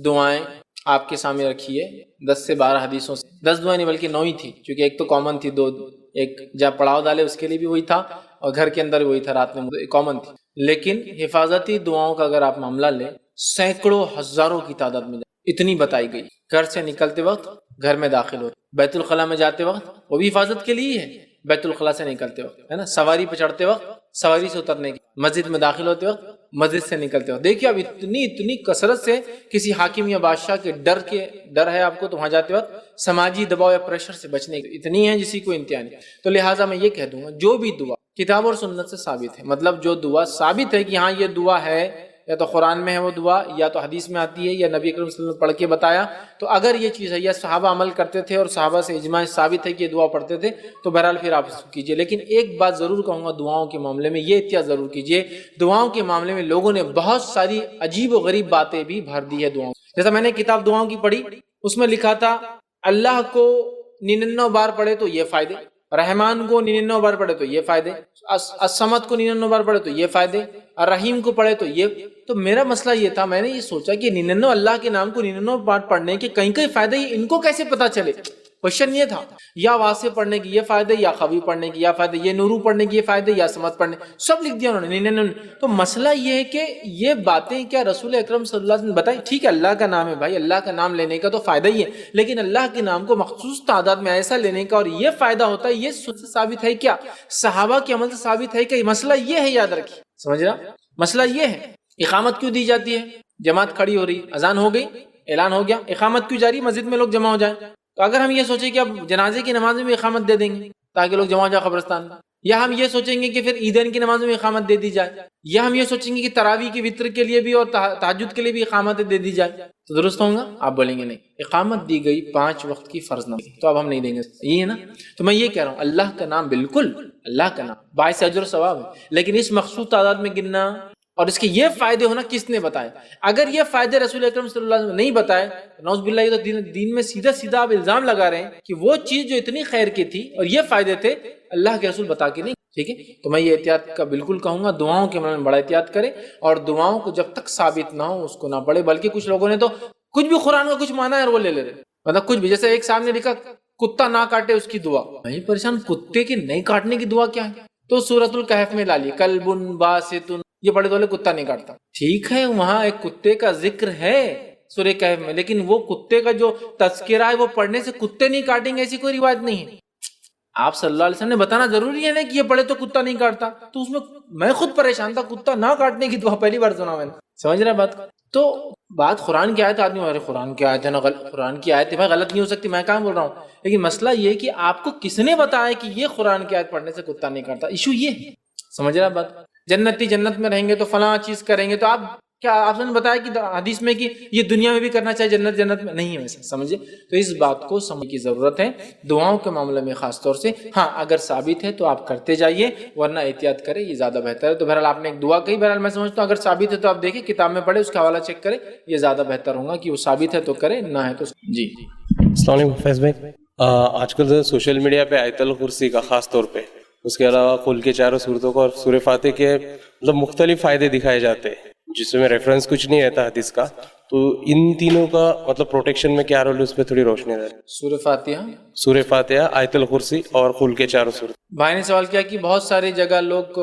دعائیں آپ کے سامنے رکھی ہے، 10 سے 12 حدیثوں سے. 10 دعائیں نہیں بلکہ 9 ہی تھی، چونکہ ایک تو کامن تھی، 2 ایک جب پڑاؤ ڈالے اس کے لیے بھی وہی تھا اور گھر کے اندر وہی تھا، رات میں کامن تھی. لیکن حفاظتی دعاؤں کا اگر آپ معاملہ لیں سینکڑوں ہزاروں کی تعداد میں اتنی بتائی گئی. گھر سے نکلتے وقت، گھر میں داخل ہوتے، بیت الخلاء میں جاتے وقت وہ بھی حفاظت کے لیے ہے، بیت الخلاء سے نکلتے وقت ہے نا، سواری پہ چڑھتے وقت، سواری سے اترنے کی، مسجد میں داخل ہوتے وقت، مسجد سے نکلتے وقت. دیکھیے اب اتنی کثرت سے کسی حاکم یا بادشاہ کے ڈر ہے آپ کو، تو وہاں جاتے وقت سماجی دباؤ یا پریشر سے بچنے کی اتنی ہے جس کی کوئی انتہا نہیں. تو لہٰذا میں یہ کہہ دوں گا جو بھی دعا کتاب اور سنت سے ثابت ہے، مطلب جو دعا ثابت ہے کہ ہاں یہ دعا ہے، یا تو قرآن میں ہے وہ دعا، یا تو حدیث میں آتی ہے، یا نبی اکرم صلی اللہ علیہ وسلم پڑھ کے بتایا، تو اگر یہ چیز ہے یا صحابہ عمل کرتے تھے اور صحابہ سے اجماع ثابت ہے کہ یہ دعا پڑھتے تھے تو بہرحال پھر آپ اس کو کیجئے. لیکن ایک بات ضرور کہوں گا دعاؤں کے معاملے میں، یہ احتیاط ضرور کیجئے، دعاؤں کے معاملے میں لوگوں نے بہت ساری عجیب و غریب باتیں بھی بھر دی ہے دعاؤں. جیسا میں نے کتاب دعاؤں کی پڑھی، اس میں لکھا تھا اللہ کو 99 بار پڑھے تو یہ فائدے، رحمان کو 99 بار پڑھے تو یہ فائدے، الصمد کو 99 بار پڑھے تو یہ فائدے، الرحیم کو پڑھے تو یہ. تو میرا مسئلہ یہ تھا، میں نے یہ سوچا کہ 99 اللہ کے نام کو 99 بار پڑھنے کے کئی فائدے ان کو کیسے پتا چلے. کوشچن یہ تھا یا واسع پڑھنے کی یہ فائدے، یا خوی پڑھنے کی یہ فائدے، یہ نورو پڑھنے کی یہ فائدے، یا سمت پڑھنے، سب لکھ دیا انہوں نے. نہیں. تو مسئلہ یہ ہے کہ یہ باتیں کیا رسول اکرم صلی اللہ علیہ وسلم نے بتائی؟ ٹھیک ہے اللہ کا نام ہے بھائی، اللہ کا نام لینے کا تو فائدہ ہی ہے، لیکن اللہ کے نام کو مخصوص تعداد میں ایسا لینے کا اور یہ فائدہ ہوتا ہے، یہ سنت سے ثابت ہے کیا؟ صحابہ کے عمل سے ثابت ہے کہ مسئلہ یہ ہے، یاد رکھیے. سمجھ رہا؟ مسئلہ یہ ہے اقامت کیوں دی جاتی ہے؟ جماعت کھڑی ہو رہی، اذان ہو گئی، اعلان ہو گیا، اقامت کیوں جاری؟ مسجد میں لوگ جمع ہو جائیں. تو اگر ہم یہ سوچیں کہ اب جنازے کی نماز میں بھی اقامت دے دیں گے تاکہ لوگ جمع ہو جائیں قبرستان میں، یا ہم یہ سوچیں گے کہ پھر عیدین کی نماز میں اقامت دے دی جائے، یا ہم یہ سوچیں گے کہ تراویح کی وتر کے لیے بھی اور تہجد کے لیے بھی اقامت دے دی جائے، تو درست ہوگا؟ آپ بولیں گے نہیں، اقامت دی گئی 5 وقت کی فرض نماز، تو اب ہم نہیں دیں گے. یہ ہے نا؟ تو میں یہ کہہ رہا ہوں اللہ کا نام بالکل اللہ کا نام باعث اجر و ثواب ہے، لیکن اس مخصوص تعداد میں گننا اور اس کے یہ فائدے ہونا کس نے بتائے؟ اگر یہ فائدے رسول اکرم صلی اللہ علیہ وسلم نے نہیں بتائے، نعوذ باللہ، یہ تو دین میں سیدھا آپ الزام لگا رہے ہیں کہ وہ چیز جو اتنی خیر کی تھی اور یہ فائدے تھے اللہ کے رسول بتا کے نہیں. ٹھیک ہے، تو میں یہ احتیاط کا بالکل کہوں گا، دعاؤں کے عمل میں بڑا احتیاط کرے، اور دعاؤں کو جب تک ثابت نہ ہو اس کو نہ پڑھے. بلکہ کچھ لوگوں نے تو کچھ بھی قرآن کا کچھ مانا ہے اور وہ لے رہے، مطلب کچھ بھی، جیسے ایک صاحب نے لکھا کتا نہ کاٹے اس کی دعا. میں پریشان، کتے کے نہیں کاٹنے کی دعا کیا ہے؟ تو سورۃ الکہف میں لا لی کلب باسط، یہ پڑھے تو کتا نہیں کاٹتا. ٹھیک ہے، وہاں ایک کتے کا ذکر ہے سورہ کہف میں، لیکن وہ کتے کا جو تذکرہ ہے وہ پڑھنے سے کتے نہیں کاٹیں گے ایسی کوئی روایت نہیں ہے. آپ صلی اللہ علیہ وسلم نے بتانا ضروری ہے نا کہ یہ پڑھے تو کتا نہیں کاٹتا. تو اس میں خود پریشان تھا، کتا نہ کاٹنے کی دعا پہلی بار سنا میں نے. سمجھ رہا بات؟ تو بات قرآن کی آیت، آدمی ارے قرآن کی آیت ہے نا، قرآن کی آیت ہے بھائی، غلط نہیں ہو سکتی، میں کہاں بول رہا ہوں، لیکن مسئلہ یہ ہے کہ آپ کو کس نے بتایا کہ یہ قرآن کی آیت پڑھنے سے کتا نہیں کاٹتا؟ ایشو یہ ہے. سمجھ رہا بات؟ جنتی جنت میں رہیں گے تو فلاں چیز کریں گے، تو آپ نے بتایا کہ حدیث میں کہ یہ دنیا میں بھی کرنا چاہیے، جنت میں نہیں ہے ویسے. سمجھے؟ تو اس بات کو سمجھنے کی ضرورت ہے دعاؤں کے معاملے میں خاص طور سے. ہاں اگر ثابت ہے تو آپ کرتے جائیے، ورنہ احتیاط کریں، یہ زیادہ بہتر ہے. تو بہرحال آپ نے ایک دعا کہی، بہرحال میں سمجھتا ہوں اگر ثابت ہے تو آپ دیکھیں کتاب میں پڑھیں، اس کا حوالہ چیک کریں، یہ زیادہ بہتر ہوگا کہ وہ ثابت ہے تو کریں، نہ ہے تو جی. السلام علیکم فیض بھائی. آج کل سوشل میڈیا پہ آیت الکرسی کا خاص طور پہ، اس کے علاوہ قل کے چاروں صورتوں کو اور سورہ فاتح کے مطلب مختلف فائدے دکھائے جاتے ہیں جس میں ریفرنس کچھ نہیں رہتا حدیث کا، تو ان تینوں کا مطلب پروٹیکشن میں کیا رول ہے، اس پہ تھوڑی روشنی ڈالیں. سورہ فاتحہ، آیت الکرسی اور قل کے چاروں صورت. بھائی نے سوال کیا کہ بہت ساری جگہ لوگ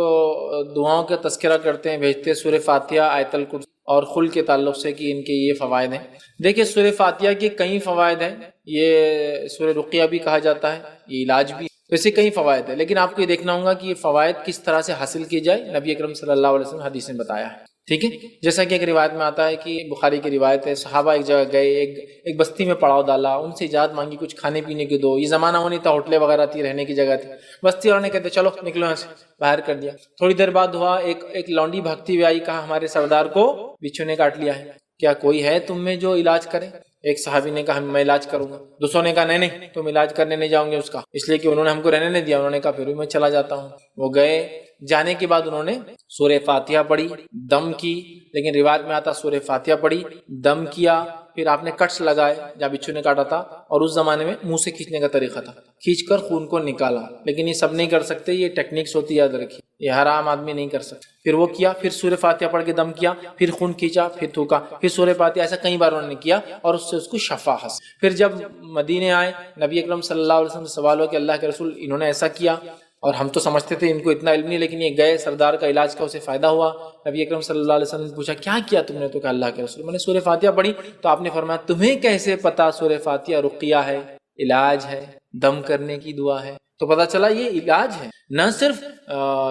دعاؤں کا تذکرہ کرتے ہیں، بھیجتے ہیں سورہ فاتحہ، آیت الکرسی اور قل کے تعلق سے کہ ان کے یہ فوائد ہیں. دیکھیے سورہ فاتحہ کے کئی فوائد ہیں، یہ سورہ رقیہ بھی کہا جاتا ہے، یہ علاج بھی، ویسے کئی فوائد ہیں، لیکن آپ کو یہ دیکھنا ہوگا کہ یہ فوائد کس طرح سے حاصل کی جائے. نبی اکرم صلی اللہ علیہ وسلم حدیث میں بتایا ہے. ٹھیک ہے، جیسا کہ ایک روایت میں آتا ہے کہ بخاری کی روایت ہے، صحابہ ایک جگہ گئے، ایک بستی میں پڑاؤ ڈالا، ان سے اجازت مانگی کچھ کھانے پینے کی دو. یہ زمانہ وہ نہیں تھا ہوٹلیں وغیرہ تھی، رہنے کی جگہ تھی. بستی والوں نے کہتے چلو نکلو یہاں سے، باہر کر دیا. تھوڑی دیر بعد ہوا ایک لونڈی بھاگتی ہوئی آئی، کہا ہمارے سردار کو بچھو نے کاٹ لیا ہے، کیا کوئی ہے تم میں جو علاج کرے؟ ایک صحابی نے کہا میں علاج کروں گا. دوسروں نے کہا نہیں تم علاج کرنے نہیں جاؤں گے اس کا، اس لیے کہ انہوں نے ہم کو رہنے نہیں دیا. انہوں نے کہا پھر بھی میں چلا جاتا ہوں. وہ گئے، جانے کے بعد انہوں نے سورہ فاتحہ پڑھی، دم کی، لیکن روایت میں آتا سورہ فاتحہ پڑھی، دم کیا، پھر آپ نے کٹس لگائے جہاں بچھو نے کاٹا تھا، اور اس زمانے میں منہ سے کھینچنے کا طریقہ تھا، کھینچ کر خون کو نکالا. لیکن یہ سب نہیں کر سکتے، یہ ٹیکنیکس ہوتی ہے، یاد رکھیے، یہ ہر عام آدمی نہیں کر سکتا. پھر وہ کیا، پھر سورہ فاتحہ پڑھ کے دم کیا، پھر خون کھینچا، پھر تھوکا، پھر سورہ فاتحہ، ایسا کئی بار انہوں نے کیا اور اس سے اس کو شفا حاصل. پھر جب مدینے آئے، نبی اکرم صلی اللہ علیہ وسلم سے سوال ہو کہ اللہ کے رسول انہوں نے ایسا کیا، اور ہم تو سمجھتے تھے ان کو اتنا علم نہیں، لیکن یہ گئے، سردار کا علاج کا اسے فائدہ ہوا. نبی اکرم صلی اللہ علیہ وسلم نے پوچھا کیا کیا تم نے؟ تو کہا اللہ کے رسول میں نے سورہ فاتحہ پڑھی. تو آپ نے فرمایا تمہیں کیسے پتا سورہ فاتحہ رقیہ ہے، علاج ہے، دم کرنے کی دعا ہے؟ تو پتا چلا یہ علاج ہے، نہ صرف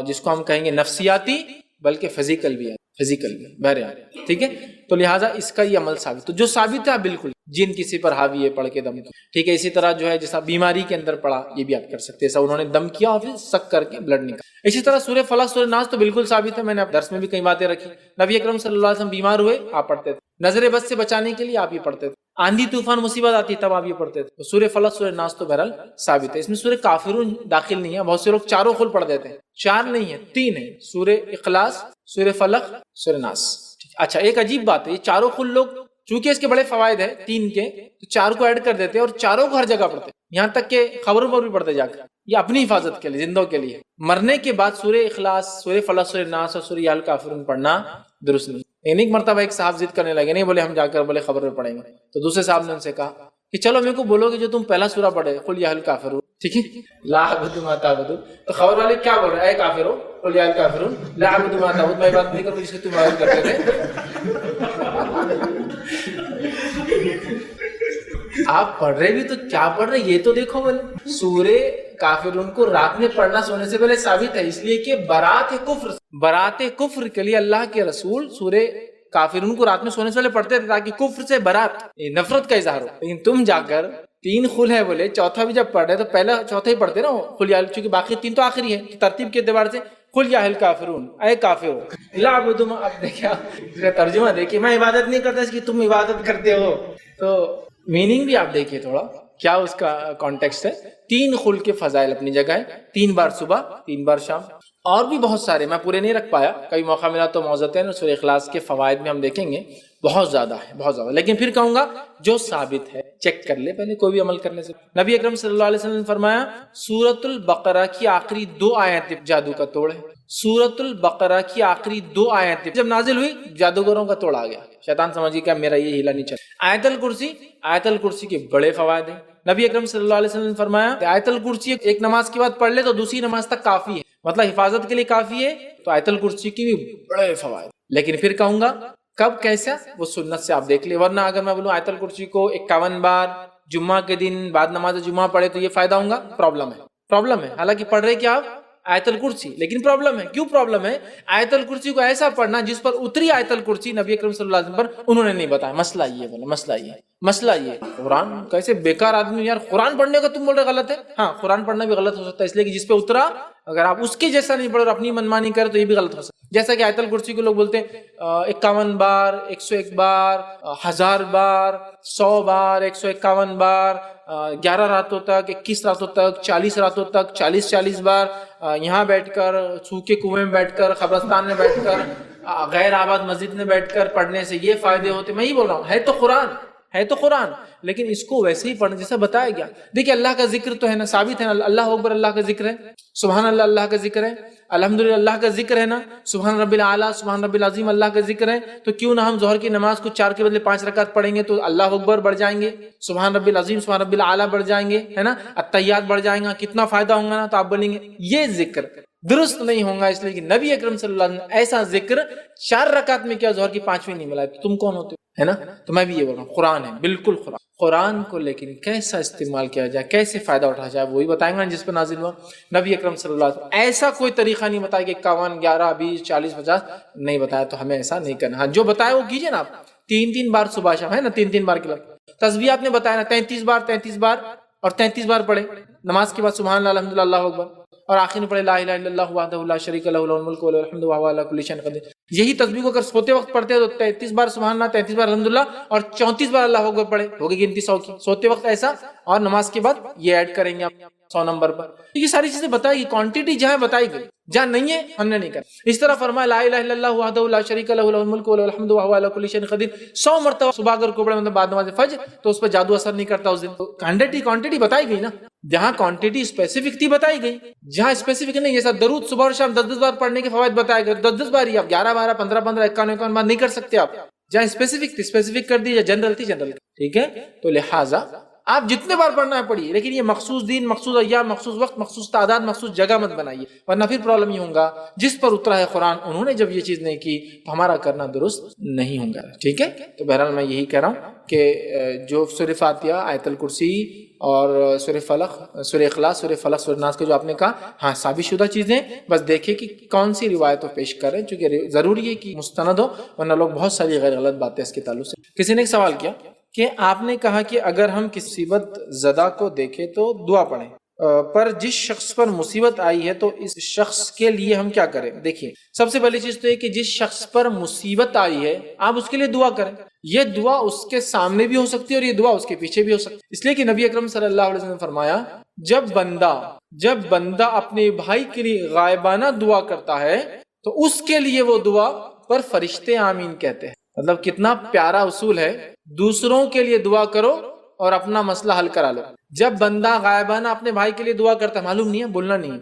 جس کو ہم کہیں گے نفسیاتی بلکہ فزیکل بھی ہے، بہرحال. ٹھیک ہے، تو لہٰذا اس کا یہ عمل ثابت، تو جو ثابت ہے بالکل، جن کسی پر حاوی ہے پڑھ کے دم. ٹھیک ہے، اسی طرح جو ہے جیسا بیماری کے اندر پڑا، یہ بھی آپ کر سکتے ہیں، ایسا انہوں نے دم کیا اور پھر سک کر کے بلڈ نکلا. اسی طرح سورہ فلق، سورہ ناس تو بالکل ثابت ہے، میں نے درس میں بھی کئی باتیں رکھی. نبی اکرم صلی اللہ علیہ وسلم بیمار ہوئے آپ پڑھتے تھے، نظر بد سے بچانے کے لیے آپ یہ پڑھتے تھے، آندھی طوفان مصیبت آتی تب آپ یہ پڑھتے تھے. سورہ فلق، سورہ ناس تو بہرحال ثابت ہے. اس میں سورہ کافرون داخل نہیں ہے، بہت سے لوگ چاروں خل پڑھ دیتے ہیں، 4 نہیں ہے 3 ہے، سورہ اخلاص، سورہ فلق، سورہ ناس. اچھا ایک عجیب بات ہے، یہ چاروں خل لوگ چونکہ اس کے بڑے فوائد ہیں 3 کے، تو 4 کو ایڈ کر دیتے ہیں اور چاروں کو ہر جگہ پڑھتے ہیں، یہاں تک کہ خبروں پر بھی پڑھتے جا کر. یہ اپنی حفاظت کے لیے، زندوں کے لیے. مرنے کے بعد سورہ اخلاص، سورہ فلق، سورہ ناس اور سورہ الکافرون پڑھنا درست نہیں. ایک مرتبہ ایک صاحب ضد کرنے لگے، نہیں بولے ہم جا کر بولے خبر میں پڑھیں گے. تو دوسرے صاحب نے ان سے کہا کہ چلو میرے کو بولو کہ جو تم پہلا سورہ پڑھے قل یا الکافرون، ٹھیک ہے، لا اعبد ما تعبدون، تو خبر والے کیا بول رہے ہیں؟ اے کافرو قل یا الکافرون لا اعبد ما تعبدون، میں بات نہیں کروں جس کو تم عبادت کرتے تھے. آپ پڑھ رہے بھی تو کیا پڑھ رہے یہ تو دیکھو. بولے سورہ کافرون کو رات میں پڑھنا سونے سے پہلے ثابت ہے، اس لیے کہ برات کفر کے لیے اللہ کے رسول سورہ کافرون کو رات میں سونے سے پہلے پڑھتے تھے تاکہ کفر سے برات، نفرت کا اظہار ہو. لیکن تم جا کر 3 قل ہے بولے، چوتھا بھی جب پڑھ رہے تو پہلا چوتھا ہی پڑھتے نا قل یا، چونکہ باقی 3 تو آخری ہے، ترتیب کے اعتبار سے قل یا الکافرون اے کافرو لا اعبد ما. اب دیکھا اس کا ترجمہ دیکھیے، میں عبادت نہیں کرتا، اس کی تم عبادت کرتے ہو. تو میننگ بھی آپ دیکھیے تھوڑا کیا اس کا کانٹیکسٹ ہے. 3 قل کے فضائل اپنی جگہ ہے، 3 بار صبح 3 بار شام، اور بھی بہت سارے میں پورے نہیں رکھ پایا، کبھی موقع ملا تو موضوعتین اور سورہ اخلاص کے فوائد میں ہم دیکھیں گے. بہت زیادہ ہے، بہت زیادہ. لیکن پھر کہوں گا جو ثابت ہے چیک کر لے پہلے کوئی بھی عمل کرنے سے. نبی اکرم صلی اللہ علیہ وسلم نے فرمایا سورۃ البقرہ کی آخری 2 آیتیں جادو کا توڑ ہے. سورۃ البقرہ کی آخری 2 آیتیں جب نازل ہوئی جادوگروں کا توڑ آ گیا. شیطان سمجھے کیا میرا یہ ہیلا نہیں چل. آیت الکرسی کے بڑے فوائد ہیں. نبی اکرم صلی اللہ علیہ وسلم نے فرمایا آیت الکرسی ایک نماز کے بعد پڑھ لے تو دوسری نماز تک کافی ہے، مطلب حفاظت کے لیے کافی ہے. تو آیت الکرسی کی بھی بڑے فوائد. لیکن پھر کہوں گا کب کیسا وہ سنت سے آپ دیکھ لیں، ورنہ اگر میں بولوں آیت الکرسی کو 51 بار جمعہ کے دن بعد نماز جمعہ پڑھے تو یہ فائدہ ہوگا، پرابلم ہے. حالانکہ پڑھ رہے کیا آپ آیت الکرسی، لیکن پرابلم ہے. کیوں پرابلم ہے؟ آیت الکرسی کو ایسا پڑھنا جس پر اتری آیت الکرسی نبی اکرم صلی اللہ علیہ وسلم پر انہوں نے نہیں بتایا. مسئلہ یہ قرآن کیسے بیکار آدمی یار، قرآن پڑھنے کا تم بول رہے غلط ہے. ہاں قرآن پڑھنا بھی غلط ہو سکتا ہے، اس لیے کہ جس پہ اترا اگر آپ اس کے جیسا نہیں پڑھو اور اپنی منمانی کرے تو یہ بھی غلط ہو سکتا ہے. جیسا کہ آیت الکرسی کو لوگ بولتے ہیں 51 بار 101 بار 1000 بار 100 بار 151 بار 11 راتوں تک 21 راتوں تک 40 راتوں تک 40 بار یہاں بیٹھ کر سوکھے کنویں میں بیٹھ کر قبرستان میں بیٹھ کر غیر آباد مسجد میں بیٹھ کر پڑھنے سے یہ فائدے ہوتے. میں ہی بول رہا ہوں ہے تو قرآن لیکن اس کو ویسے ہی پڑھنے جیسا بتایا گیا. دیکھیں اللہ کا ذکر تو ہے نا، ثابت ہے نا، اللہ اکبر اللہ کا ذکر ہے، سبحان اللہ اللہ کا ذکر ہے، الحمدللہ اللہ کا ذکر ہے نا، سبحان رب العالی سبحان رب العظیم اللہ کا ذکر ہے. تو کیوں نہ ہم ظہر کی نماز کو 4 کے بدلے 5 رکعت پڑھیں گے تو اللہ اکبر بڑھ جائیں گے، سبحان رب العظیم سبحان رب العالی بڑھ جائیں گے، ہے نا، التحیات بڑھ جائیں گا. کتنا فائدہ ہوگا نا. تو آپ بولیں گے یہ ذکر درست نہیں ہوگا، اس لیے کہ نبی اکرم صلی اللہ علیہ وسلم ایسا ذکر 4 رکعت میں کیا ظہر کی 5ویں نہیں ملا. تم کون ہوتے ہے نا. تو میں بھی یہ بول رہا ہوں قرآن ہے، بالکل قرآن کو لیکن کیسا استعمال کیا جائے، کیسے فائدہ اٹھایا جائے وہی بتائیں گا جس پہ نازل ہوا. نبی اکرم صلی اللہ علیہ وسلم ایسا کوئی طریقہ نہیں بتایا کہ 51 11 20 40 50 نہیں بتایا. تو ہمیں ایسا نہیں کرنا. ہاں جو بتایا وہ کیجئے نا. آپ 3 بار صبح شام ہے نا، 3 بار کے بعد تسبیحات نے بتایا نا 33 بار اور 33 بار پڑھے نماز کے بعد سبحان اللہ الحمدللہ اللہ اکبر، اور آخر میں پڑھے لا الہ الا اللہ وحدہ لا شریک لہ لہ الملک ولہ الحمد وہو علی کل شیء قدیر. یہی تسبیح کو اگر سوتے وقت پڑھتے تو 33 بار سبحان اللہ 33 بار الحمدللہ اور 34 بار اللہ اکبر پڑھے، ہوگی گنتی 100 کی. سوتے وقت ایسا، اور نماز کے بعد یہ ایڈ کریں گے آپ 100 نمبر پر. یہ ساری چیزیں بتائی گئی، کوانٹٹی جہاں بتائی گئی، جہاں نہیں ہے ہم نے نہیں کرا. اس طرح فرمایا لا الہ الا اللہ وحدہ لا شریک لہ لہ الملک ولہ الحمد وہو علی کل شیء قدیر 100 مرتبہ صبح اگر کو پڑھے مطلب بعد نماز فجر تو اس پر جادو اثر نہیں کرتا اس دن. کوانٹٹی بتائی گئی نا. جہاں کوانٹٹی اسپیسیفک تھی بتائی گئی، جہاں اسپیسیفک نہیں، جیسا درود صبح اور شام 10 بار پڑھنے کے فوائد بتائے گئے 10 بار ہی، آپ 11 12 15 15 51 بار نہیں کر سکتے. آپ جہاں اسپیسیفک تھی اسپیسیفک کر دی، یا جنرل تھی جنرل. ٹھیک ہے، تو لہٰذا آپ جتنے بار پڑھنا ہے پڑھیے، لیکن یہ مخصوص دن مخصوص ایام مخصوص وقت مخصوص تعداد مخصوص جگہ مت بنائیے، ورنہ پھر پرابلم یہ ہوگا جس پر اترا ہے قرآن انہوں نے جب یہ چیز نہیں کی تو ہمارا کرنا درست نہیں ہوگا. ٹھیک ہے، تو بہرحال میں یہی کہہ رہا ہوں کہ جو سورہ فاتحہ آیت الکرسی اور سورہ فلق سورہ اخلاص سورہ فلق سورہ ناس کے جو آپ نے کہا، ہاں ثابت شدہ چیزیں، بس دیکھیں کہ کون سی روایتوں پیش کر رہے ہیں، چونکہ ضروری ہے کہ مستند ہو، ورنہ لوگ بہت ساری غیر غلط باتیں اس کے تعلق سے. کسی نے ایک سوال کیا کہ آپ نے کہا کہ اگر ہم کسی مصیبت زدہ کو دیکھیں تو دعا پڑھیں، پر جس شخص پر مصیبت آئی ہے تو اس شخص کے لیے ہم کیا کریں؟ دیکھیے سب سے پہلی چیز تو یہ کہ جس شخص پر مصیبت آئی ہے آپ اس کے لیے دعا کریں. یہ دعا اس کے سامنے بھی ہو سکتی ہے اور یہ دعا اس کے پیچھے بھی ہو سکتی ہے، اس لیے کہ نبی اکرم صلی اللہ علیہ وسلم نے فرمایا جب بندہ اپنے بھائی کے لیے غائبانہ دعا کرتا ہے تو اس کے لیے وہ دعا پر فرشتے آمین کہتے ہیں. مطلب کتنا پیارا اصول ہے، دوسروں کے لیے دعا کرو اور اپنا مسئلہ حل کرا لو. جب بندہ غائبانہ اپنے بھائی کے لیے دعا کرتا ہے، معلوم نہیں ہے بولنا نہیں ہے،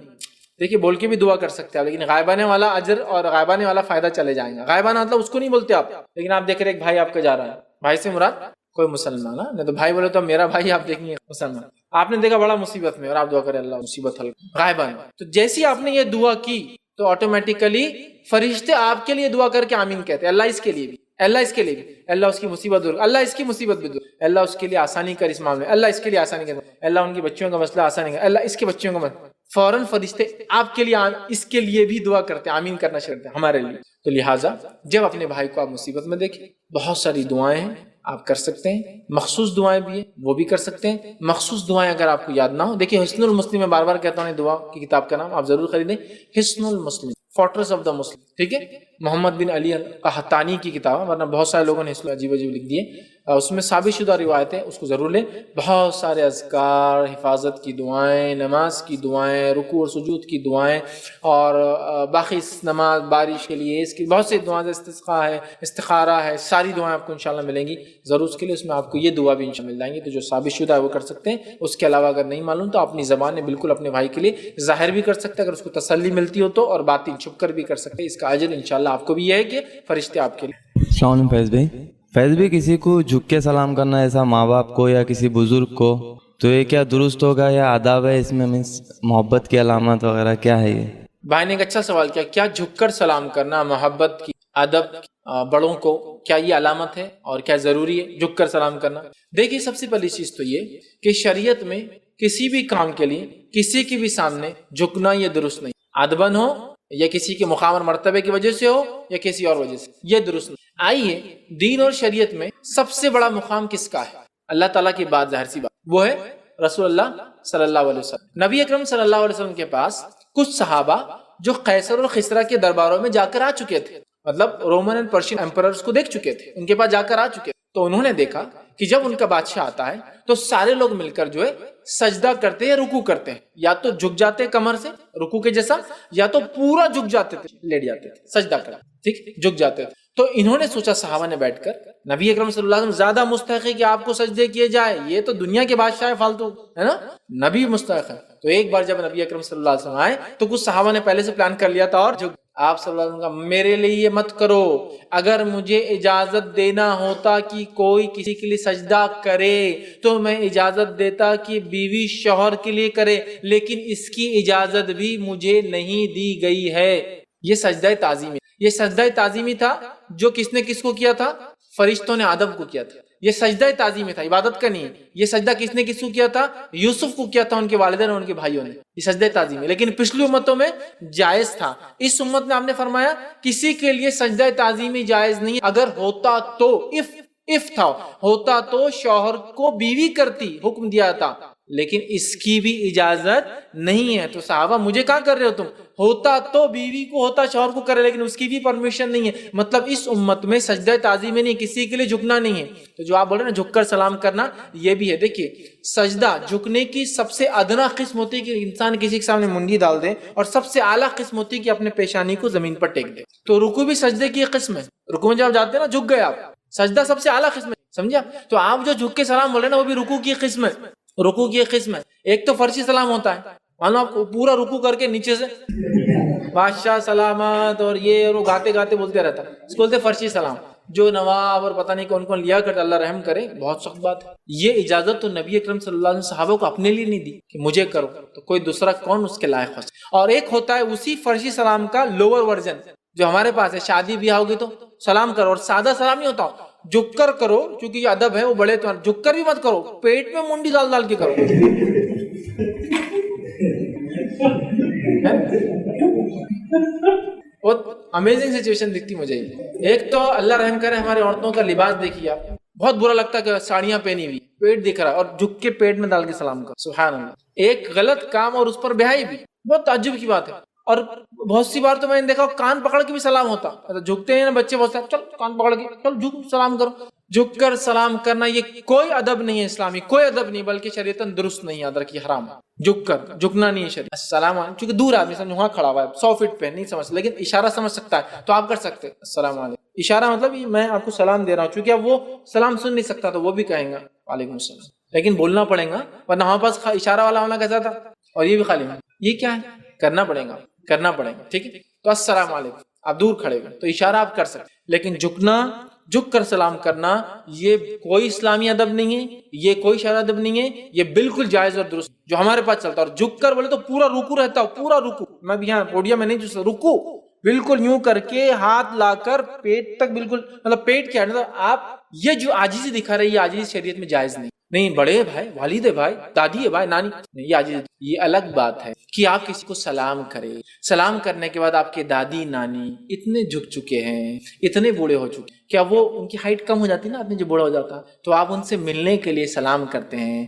دیکھیے بول کے بھی دعا کر سکتے ہیں لیکن غائبانے والا اجر اور غائبانے والا فائدہ چلے جائیں گا. غائبانہ مطلب اس کو نہیں بولتے آپ، لیکن آپ دیکھ رہے ایک بھائی آپ کا جا رہا ہے، بھائی سے مراد کوئی مسلمان نا نہیں تو بھائی بولے تو میرا بھائی آپ دیکھیں گے مسلمان آپ نے دیکھا بڑا مصیبت میں اور آپ دعا کریں اللہ مصیبت حل غائبان تو جیسی آپ نے یہ دعا کی تو آٹومیٹیکلی فرشتے آپ کے لیے دعا کر کے آمین کہتے ہیں اللہ اس کے لیے بھی اللہ اس کے لیے بھی اللہ اس کی مصیبت دور اللہ اس کی مصیبت بھی دور اللہ اس کے لیے آسانی کر اس معاملے اللہ اس کے لیے آسانی کر اللہ ان کی بچیوں کا مسئلہ آسانی کر اللہ اس کے بچیوں کا مسئلہ فوراً فرشتے آپ کے لیے اس کے لیے بھی دعا کرتے ہیں آمین کرنا شروع کرتے ہیں ہمارے لیے تو لہٰذا جب اپنے بھائی کو آپ مصیبت میں دیکھیں بہت ساری دعائیں ہیں آپ کر سکتے ہیں مخصوص دعائیں بھی ہیں وہ بھی کر سکتے ہیں مخصوص دعائیں اگر آپ کو یاد نہ ہو دیکھیے حسن المسلم میں بار بار کہتا ہوں دعا کی کتاب کا نام آپ ضرور خریدیں حسن المسلم فورٹریس آف دا مسلم ٹھیک ہے محمد بن علی قحطانی کی کتاب ہے ورنہ بہت سارے لوگوں نے اس میں عجیب عجیب لکھ دیے اس میں ثابت شدہ روایتیں اس کو ضرور لیں بہت سارے اذکار حفاظت کی دعائیں نماز کی دعائیں رکوع اور سجود کی دعائیں اور باقی نماز بارش کے لیے اس کی بہت سی دعائیں استسقاء ہے استخارہ ہے ساری دعائیں آپ کو انشاءاللہ ملیں گی ضرور اس کے لیے اس میں آپ کو یہ دعا بھی انشاءاللہ مل جائیں گی تو جو ثابت شدہ ہے وہ کر سکتے ہیں اس کے علاوہ اگر نہیں معلوم تو اپنی زبان میں بالکل اپنے بھائی کے لیے ظاہر بھی کر سکتے ہیں اگر اس کو تسلی ملتی ہو تو اور باطن چھپ کر بھی کر سکتے ہیں اس کا اجر انشاءاللہ آپ کو بھی یہ ہے کہ فرشتے آپ کے لیے السلام علیکم فیض بھائی کسی کو جھک کے سلام کرنا ایسا ماں باپ کو یا کسی بزرگ کو تو یہ کیا درست ہوگا یا آداب ہے اس میں محبت کی علامت وغیرہ کیا ہے یہ بھائی نے ایک اچھا سوال کیا کیا جھک کر سلام کرنا محبت کی ادب بڑوں کو کیا یہ علامت ہے اور کیا ضروری ہے جھک کر سلام کرنا دیکھیے سب سے پہلی چیز تو یہ کہ شریعت میں کسی بھی کام کے لیے کسی کے بھی سامنے جھکنا یہ درست نہیں ادبن ہو یا کسی کے مقام اور مرتبے کی وجہ سے ہو یا کسی اور وجہ سے یہ درست نہیں آئیے دین اور شریعت میں سب سے بڑا مقام کس کا ہے اللہ تعالیٰ کی بات ظاہر سی بات وہ ہے رسول اللہ صلی اللہ علیہ وسلم نبی اکرم صلی اللہ علیہ وسلم کے پاس کچھ صحابہ جو قیصر اور خسرا کے درباروں میں جا کر آ چکے تھے مطلب رومن اینڈ پرشین ایمپررز کو دیکھ چکے تھے ان کے پاس جا کر آ چکے تھے تو انہوں نے دیکھا کہ جب ان کا بادشاہ آتا ہے تو سارے لوگ مل کر جو ہے سجدہ کرتے ہیں رکوع کرتے ہیں یا تو جھک جاتے کمر سے رکوع کے جیسا یا تو پورا جھک جاتے تھے لیٹ جاتے تھے سجدہ کرتے ٹھیک جھک جاتے تھے تو انہوں نے سوچا صحابہ نے بیٹھ کر نبی اکرم صلی اللہ علیہ وسلم زیادہ مستحق ہے کہ آپ کو سجدے کیے جائے یہ تو دنیا کے بادشاہ فالتو ہے نا نبی مستحق ہے تو ایک بار جب نبی اکرم صلی اللہ علیہ وسلم آئے تو کچھ صحابہ نے پہلے سے پلان کر لیا تھا اور آپ صلی اللہ علیہ وسلم کا میرے لیے یہ مت کرو اگر مجھے اجازت دینا ہوتا کہ کوئی کسی کے لیے سجدہ کرے تو میں اجازت دیتا کہ بیوی شوہر کے لیے کرے لیکن اس کی اجازت بھی مجھے نہیں دی گئی ہے یہ سجدہ تعظیمی یہ سجدہ تعظیمی تھا جو کس نے کس کو کیا تھا فرشتوں نے آدم کو کیا تھا یہ سجدہ تعظیمی تھا عبادت کا نہیں یہ سجدہ کس نے کس کو کیا تھا یوسف کو کیا تھا ان کے والدین اور ان کے بھائیوں نے یہ سجدہ تعظیمی لیکن پچھلی امتوں میں جائز تھا اس امت میں آپ نے فرمایا کسی کے لیے سجدہ تعظیمی جائز نہیں اگر ہوتا تو اف تھا ہوتا تو شوہر کو بیوی کرتی حکم دیا تھا لیکن اس کی بھی اجازت نہیں ہے تو صحابہ مجھے کہاں کر رہے ہو تم ہوتا تو بیوی کو ہوتا شوہر کو کرے لیکن اس کی بھی پرمیشن نہیں ہے مطلب اس امت میں سجدہ تعظیم نہیں کسی کے لیے جھکنا نہیں ہے تو جو آپ بول رہے ہیں نا جھک کر سلام کرنا یہ بھی ہے دیکھیے سجدہ جھکنے کی سب سے ادنا قسم ہوتی ہے کہ انسان کسی کے سامنے منڈی ڈال دے اور سب سے اعلیٰ قسم ہوتی ہے کہ اپنے پیشانی کو زمین پر ٹیک دے تو رکوع بھی سجدے کی ایک قسم ہے رکوع میں جب جاتے ہیں نا جھک گئے آپ سجدہ سب سے اعلیٰ قسم ہے سمجھا تو آپ جو جھک کے سلام بول رہے ہیں نا وہ بھی رکوع کی قسم ہے رکوع کی ایک قسم ہے ایک تو فرشی سلام ہوتا ہے مانو آپ پورا رکوع کر کے نیچے سے بادشاہ سلامت اور یہ اور وہ گاتے گاتے بولتے رہتا اس کو بولتے فرشی سلام جو نواب اور پتہ نہیں کون کون لیا کرتا اللہ رحم کرے بہت سخت بات ہے یہ اجازت تو نبی اکرم صلی اللہ علیہ وسلم صحابہ کو اپنے لیے نہیں دی کہ مجھے کرو تو کوئی دوسرا کون اس کے لائق ہو اور ایک ہوتا ہے اسی فرشی سلام کا لوور ورژن جو ہمارے پاس ہے شادی بیاہ ہوگی تو سلام کرو اور سادہ سلام نہیں ہوتا جھک کر کرو کیونکہ یہ ادب ہے وہ بڑے تو جھک کر بھی مت کرو پیٹ میں منڈی ڈال ڈال کے کرو بہت امیزنگ سچویشن دکھتی مجھے ایک تو اللہ رحم کرے ہماری عورتوں کا لباس دیکھیے آپ بہت برا لگتا ہے کہ ساڑیاں پہنی ہوئی پیٹ دکھ رہا ہے اور جھک کے پیٹ میں ڈال کے سلام کرو سبحان اللہ ایک غلط کام اور اس پر بہائی بھی بہت تعجب کی بات ہے اور بہت سی بار تو میں نے دیکھا کان پکڑ کے بھی سلام ہوتا جھکتے ہیں نا بچے بہت سارے چل کان پکڑ کے چل جھک سلام کرو جھک کر سلام کرنا یہ کوئی ادب نہیں ہے اسلامی کوئی ادب نہیں بلکہ شریعتاً درست نہیں یاد رکھیے حرام جھک کر جھکنا نہیں ہے شریعت السلام علیکم چونکہ دور آدمی سمجھ وہاں کھڑا ہوا ہے 100 فٹ پہ نہیں سمجھ لیکن اشارہ سمجھ سکتا ہے تو آپ کر سکتے السلام علیکم اشارہ مطلب میں آپ کو سلام دے رہا ہوں چونکہ اب وہ سلام سن نہیں سکتا تو وہ بھی کہیں گا وعلیکم السلام لیکن بولنا پڑے گا ورنہ ہمارے پاس اشارہ والا ہونا کیسا تھا اور یہ بھی خالی یہ کیا ہے کرنا پڑے گا ٹھیک ہے تو السلام علیکم آپ دور کھڑے ہوئے تو اشارہ آپ کر سکتے لیکن جھکنا جھک کر سلام کرنا یہ کوئی اسلامی ادب نہیں ہے، یہ کوئی شرعی ادب نہیں ہے، یہ بالکل جائز اور درست جو ہمارے پاس چلتا ہے۔ اور جھک کر بولے تو پورا رکوع رہتا ہے، پورا رکوع، میں بھی یہاں پوڈیم میں نہیں جو رکوع بالکل یوں کر کے ہاتھ لا کر پیٹ تک، بالکل مطلب پیٹ کیا مطلب آپ یہ جو عاجزی دکھا رہے، یہ عاجزی شریعت میں جائز نہیں، بڑے بھائی، والد ہے بھائی، دادی ہے بھائی، نانی نہیں، یہ عاجزی۔ یہ الگ بات ہے کہ آپ کسی کو سلام کرے، سلام کرنے کے بعد آپ کے دادی نانی اتنے جھک چکے ہیں، اتنے بوڑھے ہو چکے، کیا وہ ان کی ہائٹ کم ہو جاتی نا، آدمی جو بوڑھا ہو جاتا تو آپ ان سے ملنے کے لیے سلام کرتے ہیں،